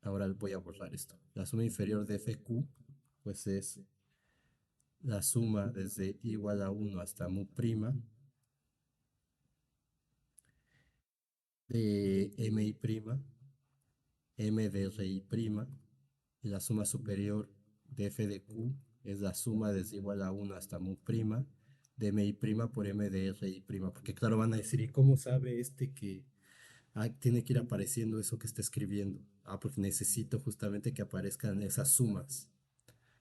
ahora voy a borrar esto. La suma inferior de FQ, pues es la suma desde igual a 1 hasta mu prima de mi prima, m de ri prima, y la suma superior de f de q es la suma desde igual a 1 hasta mu prima de mi prima por m de ri prima. Porque claro, van a decir, ¿y cómo sabe que tiene que ir apareciendo eso que está escribiendo? Ah, porque necesito justamente que aparezcan esas sumas,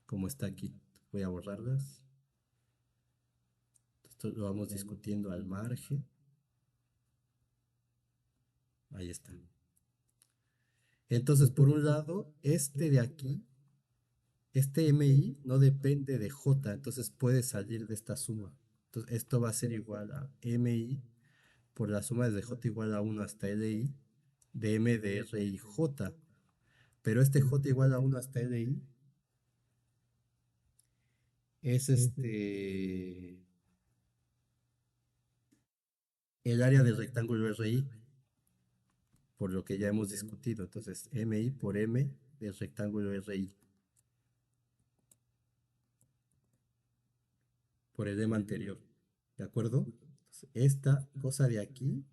como está aquí. Voy a borrarlas. Esto lo vamos discutiendo al margen. Ahí está. Entonces, por un lado, este de aquí, este MI no depende de J, entonces puede salir de esta suma. Entonces, esto va a ser igual a MI por la suma desde J igual a 1 hasta LI de M de R y J. Pero este J igual a 1 hasta LI es el área del rectángulo RI, por lo que ya hemos discutido. Entonces, MI por M del rectángulo RI, por el lema anterior. ¿De acuerdo? Entonces, esta cosa de aquí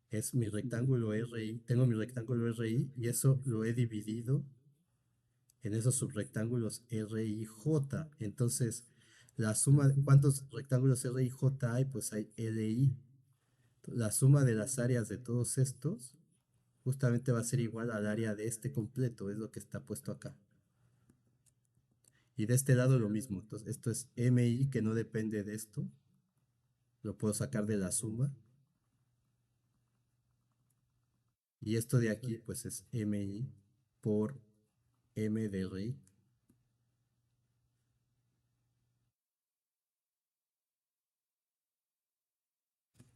es mi rectángulo RI. Tengo mi rectángulo RI y eso lo he dividido en esos subrectángulos R y J. Entonces, la suma de cuántos rectángulos R y J hay, pues hay LI. La suma de las áreas de todos estos justamente va a ser igual al área de este completo, es lo que está puesto acá. Y de este lado lo mismo. Entonces, esto es MI que no depende de esto. Lo puedo sacar de la suma. Y esto de aquí, pues es MI por M de RI.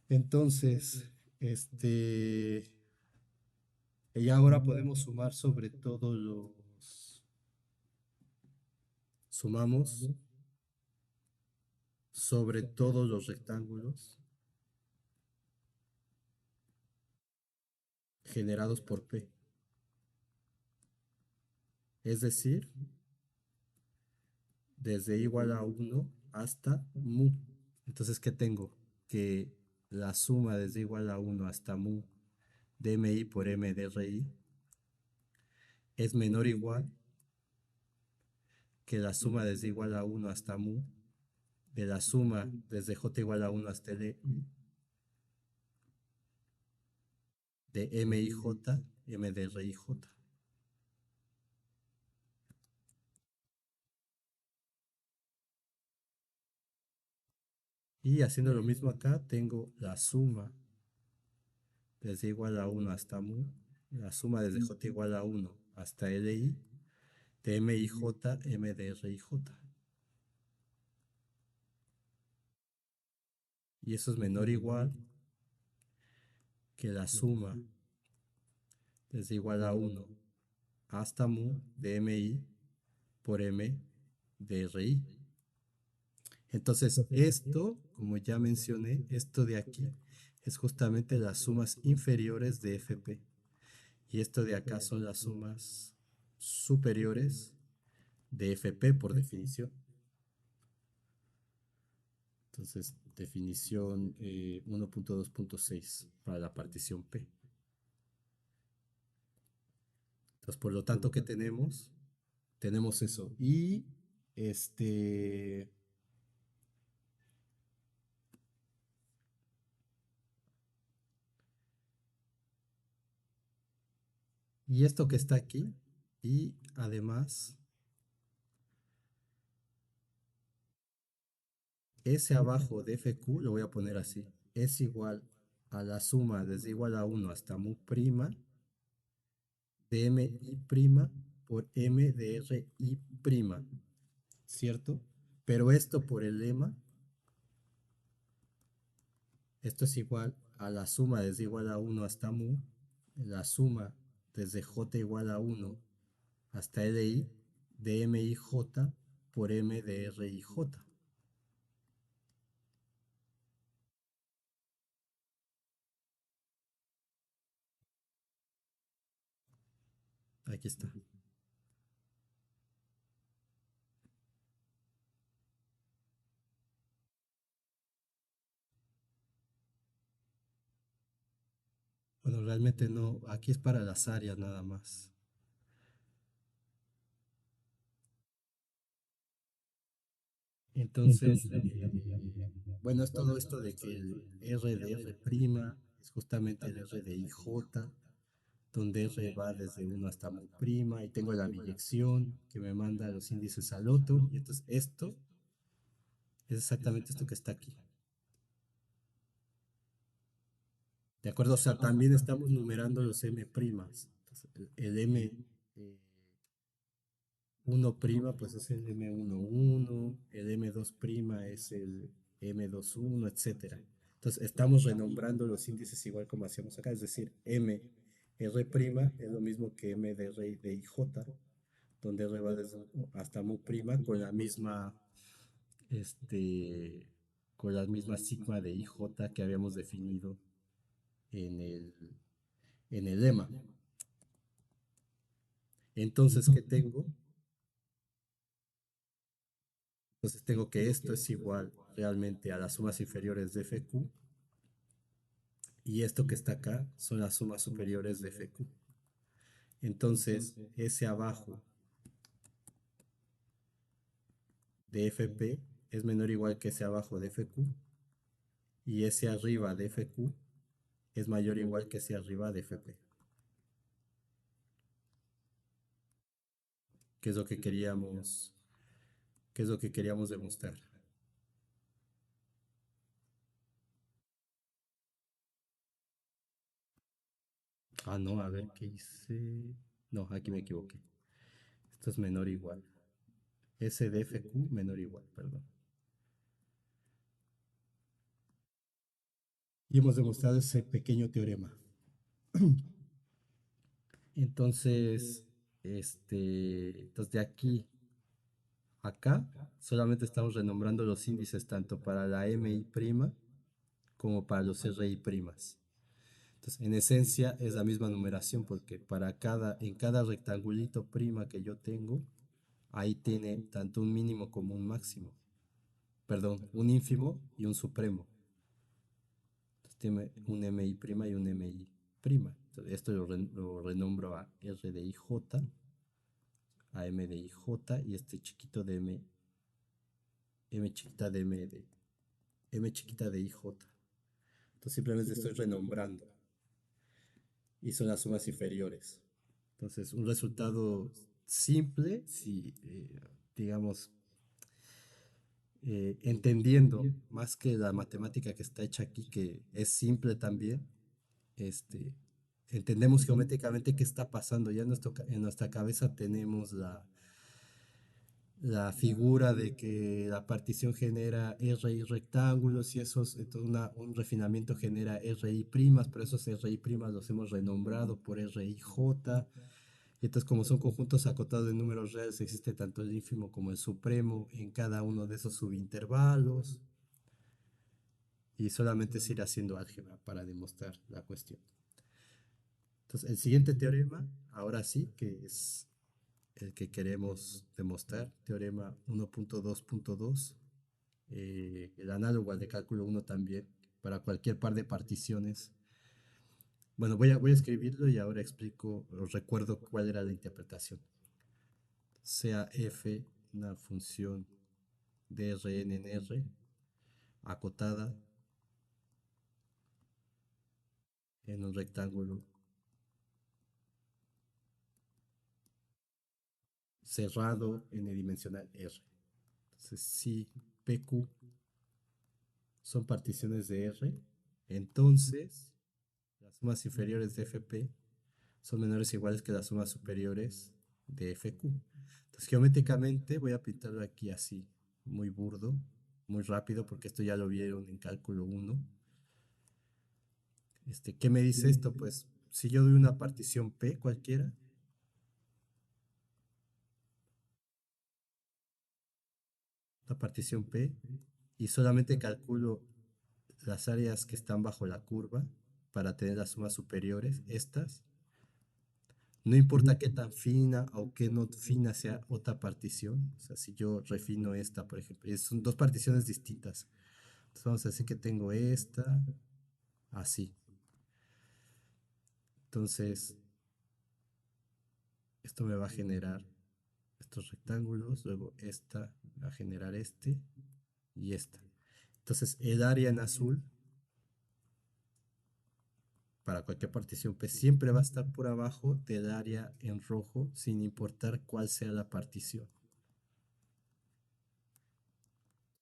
Entonces, y ahora podemos sumar sobre todos sumamos sobre todos los rectángulos generados por P. Es decir, desde igual a 1 hasta mu. Entonces, ¿qué tengo? Que la suma desde igual a 1 hasta mu de MI por M de RI es menor o igual que la suma desde igual a 1 hasta mu de la suma desde J igual a 1 hasta LI de MIJ, M de RIJ. Y haciendo lo mismo acá, tengo la suma desde igual a 1 hasta mu, la suma desde J igual a 1 hasta LI de MIJ, M de RIJ. Y eso es menor o igual que la suma desde igual a 1 hasta mu de MI por M de RI. Entonces, esto, como ya mencioné, esto de aquí es justamente las sumas inferiores de FP. Y esto de acá son las sumas superiores de FP por definición. Entonces, definición 1.2.6 para la partición P. Entonces, por lo tanto, ¿qué tenemos? Tenemos eso. Y este. Y esto que está aquí. Y además, S abajo de FQ, lo voy a poner así, es igual a la suma desde igual a 1 hasta mu prima de MI prima por M de RI prima, ¿cierto? Pero esto por el lema, esto es igual a la suma desde igual a 1 hasta mu, la suma desde J igual a 1 hasta LI de MIJ por M de RIJ. Aquí está. Bueno, realmente no, aquí es para las áreas nada más. Entonces, bueno, es todo esto de que el R de R' es justamente el R de IJ, donde R va desde 1 hasta mu prima, y tengo la biyección que me manda los índices al otro, y entonces esto es exactamente esto que está aquí. ¿De acuerdo? O sea, también estamos numerando los M primas. Entonces, el M eh, 1 prima, pues es el M11, el M2 prima es el M21, etcétera. Entonces, estamos renombrando los índices igual como hacíamos acá, es decir, M R prima es lo mismo que M de R de IJ, donde R va desde hasta mu prima con la misma, este, con la misma sigma de IJ que habíamos definido en el lema. Entonces, ¿qué tengo? Entonces tengo que esto es igual realmente a las sumas inferiores de FQ y esto que está acá son las sumas superiores de FQ. Entonces, ese abajo de FP es menor o igual que ese abajo de FQ y ese arriba de FQ es mayor o igual que ese arriba de FP. ¿Qué es lo que queríamos, qué es lo que queríamos demostrar? Ah, no, a ver qué hice. No, aquí me equivoqué. Esto es menor o igual. S de F Q menor o igual, perdón. Y hemos demostrado ese pequeño teorema. Entonces, entonces de aquí a acá, solamente estamos renombrando los índices tanto para la MI' como para los RI primas. Entonces, en esencia es la misma numeración porque en cada rectangulito prima que yo tengo, ahí tiene tanto un mínimo como un máximo. Perdón, un ínfimo y un supremo. Entonces, tiene un MI' prima y un MI prima. Entonces, esto lo renombro a R de IJ, a M de IJ y este chiquito de M chiquita de M chiquita de IJ. Entonces simplemente estoy renombrando y son las sumas inferiores. Entonces, un resultado simple, si digamos, entendiendo más que la matemática que está hecha aquí, que es simple también, este, entendemos geométricamente qué está pasando. Ya en nuestra cabeza tenemos la figura de que la partición genera RI rectángulos y entonces un refinamiento genera RI primas, pero esos RI primas los hemos renombrado por RIJ. Y entonces, como son conjuntos acotados de números reales, existe tanto el ínfimo como el supremo en cada uno de esos subintervalos. Y solamente es ir haciendo álgebra para demostrar la cuestión. Entonces, el siguiente teorema, ahora sí, que es el que queremos demostrar, teorema 1.2.2, el análogo al de cálculo 1 también, para cualquier par de particiones. Bueno, voy a escribirlo y ahora explico, os recuerdo cuál era la interpretación. Sea f una función de Rn en R, acotada en un rectángulo cerrado en el dimensional R. Entonces, si PQ son particiones de R, entonces las sumas inferiores de FP son menores o iguales que las sumas superiores de FQ. Entonces, geométricamente voy a pintarlo aquí así, muy burdo, muy rápido, porque esto ya lo vieron en cálculo 1. ¿Qué me dice esto? Pues si yo doy una partición P cualquiera, una partición P, y solamente calculo las áreas que están bajo la curva para tener las sumas superiores, estas, no importa qué tan fina o qué no fina sea otra partición, o sea, si yo refino esta, por ejemplo, son dos particiones distintas. Entonces vamos a decir que tengo esta, así. Entonces, esto me va a generar estos rectángulos, luego esta va a generar este y esta. Entonces, el área en azul para cualquier partición P siempre va a estar por abajo del área en rojo, sin importar cuál sea la partición.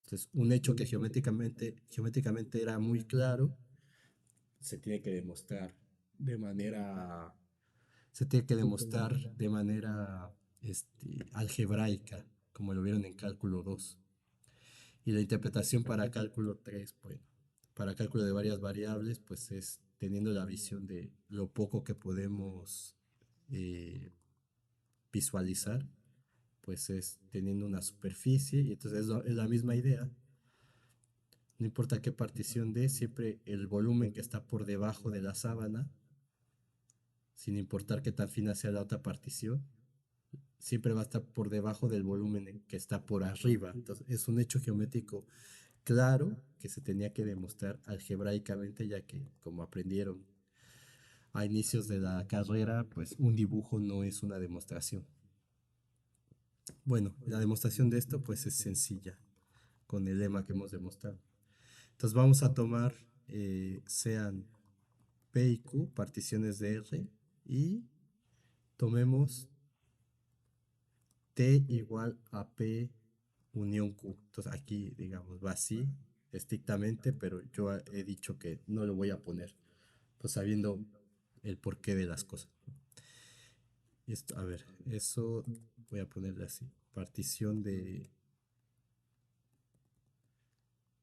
Entonces, un hecho que geométricamente era muy claro, se tiene que demostrar de manera, se tiene que demostrar de manera algebraica, como lo vieron en cálculo 2. Y la interpretación para cálculo 3, bueno, para cálculo de varias variables, pues es teniendo la visión de lo poco que podemos eh, visualizar, pues es teniendo una superficie, y entonces es la misma idea. No importa qué partición dé, siempre el volumen que está por debajo de la sábana, sin importar qué tan fina sea la otra partición, siempre va a estar por debajo del volumen que está por arriba. Entonces es un hecho geométrico claro que se tenía que demostrar algebraicamente, ya que como aprendieron a inicios de la carrera, pues un dibujo no es una demostración. Bueno, la demostración de esto pues es sencilla con el lema que hemos demostrado. Entonces vamos a tomar, sean P y Q, particiones de R, y tomemos T igual a P unión Q. Entonces aquí, digamos, va así, estrictamente, pero yo he dicho que no lo voy a poner, pues sabiendo el porqué de las cosas. Esto, a ver, eso voy a ponerle así. Partición de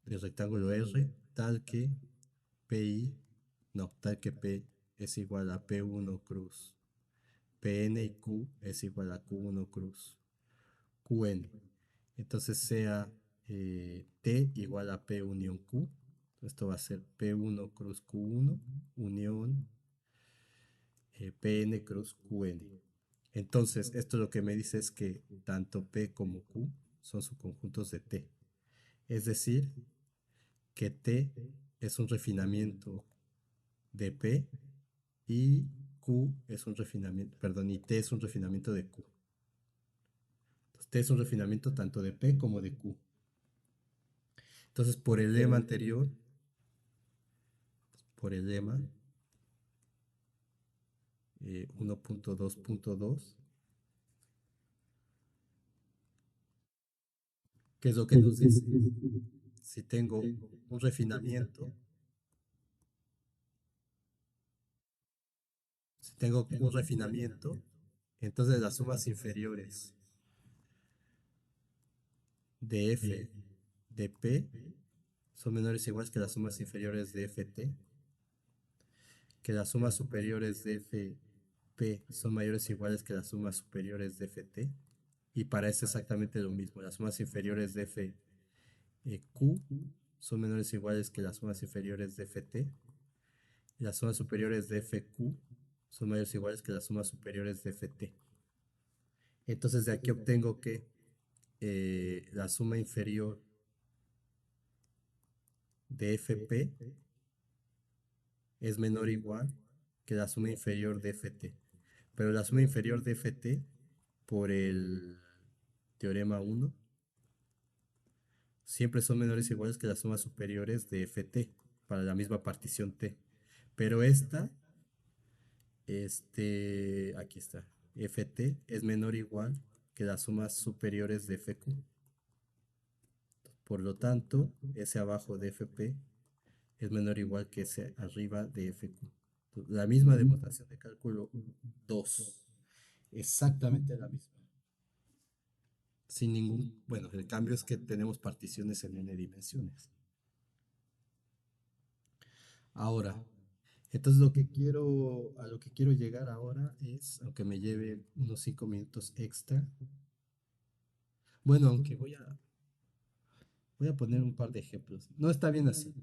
rectángulo R tal que PI, no, tal que P es igual a P1 cruz Pn y Q es igual a Q1 cruz Qn. Entonces sea T igual a P unión Q. Esto va a ser P1 cruz Q1 unión Pn cruz Qn. Entonces, esto lo que me dice es que tanto P como Q son subconjuntos de T. Es decir, que T es un refinamiento de P y Q es un refinamiento, perdón, y T es un refinamiento de Q. Entonces, T es un refinamiento tanto de P como de Q. Entonces, por el lema anterior, por el lema 1.2.2, ¿qué es lo que nos dice? Si tengo un refinamiento, si tengo un refinamiento, entonces las sumas inferiores de F de P son menores o iguales que las sumas inferiores de Ft, que las sumas superiores de Fp son mayores o iguales que las sumas superiores de Ft, y para esto exactamente lo mismo, las sumas inferiores de Fq son menores o iguales que las sumas inferiores de Ft, y las sumas superiores de Fq son mayores o iguales que las sumas superiores de Ft. Entonces de aquí obtengo que la suma inferior de Fp es menor o igual que la suma inferior de Ft. Pero la suma inferior de Ft por el teorema 1 siempre son menores o iguales que las sumas superiores de Ft para la misma partición T. Pero esta, aquí está, Ft es menor o igual que las sumas superiores de Fq. Por lo tanto, ese abajo de Fp es menor o igual que ese arriba de Fq. La misma demostración de cálculo 2. Exactamente la misma. Sin ningún, bueno, el cambio es que tenemos particiones en n dimensiones. Ahora, entonces a lo que quiero llegar ahora es, aunque me lleve unos 5 minutos extra, bueno, aunque voy a poner un par de ejemplos. No está bien así.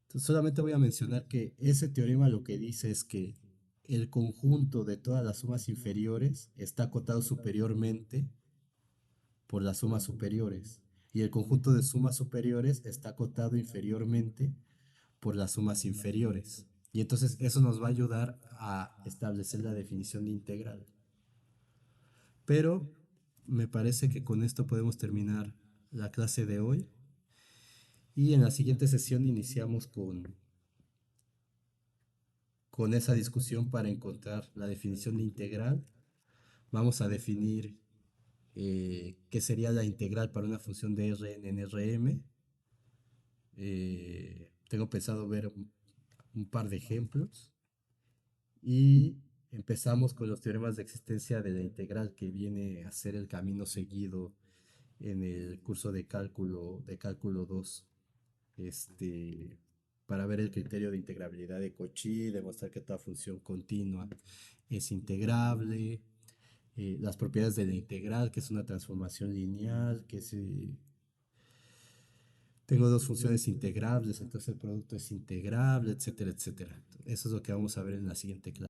Entonces, solamente voy a mencionar que ese teorema lo que dice es que el conjunto de todas las sumas inferiores está acotado superiormente por las sumas superiores, y el conjunto de sumas superiores está acotado inferiormente por las sumas inferiores. Y entonces eso nos va a ayudar a establecer la definición de integral. Pero me parece que con esto podemos terminar la clase de hoy, y en la siguiente sesión iniciamos con esa discusión para encontrar la definición de integral. Vamos a definir qué sería la integral para una función de Rn en Rm. Tengo pensado ver un par de ejemplos y empezamos con los teoremas de existencia de la integral, que viene a ser el camino seguido en el curso de cálculo 2, este, para ver el criterio de integrabilidad de Cauchy, demostrar que toda función continua es integrable, las propiedades de la integral, que es una transformación lineal, tengo dos funciones integrables, entonces el producto es integrable, etcétera, etcétera. Eso es lo que vamos a ver en la siguiente clase.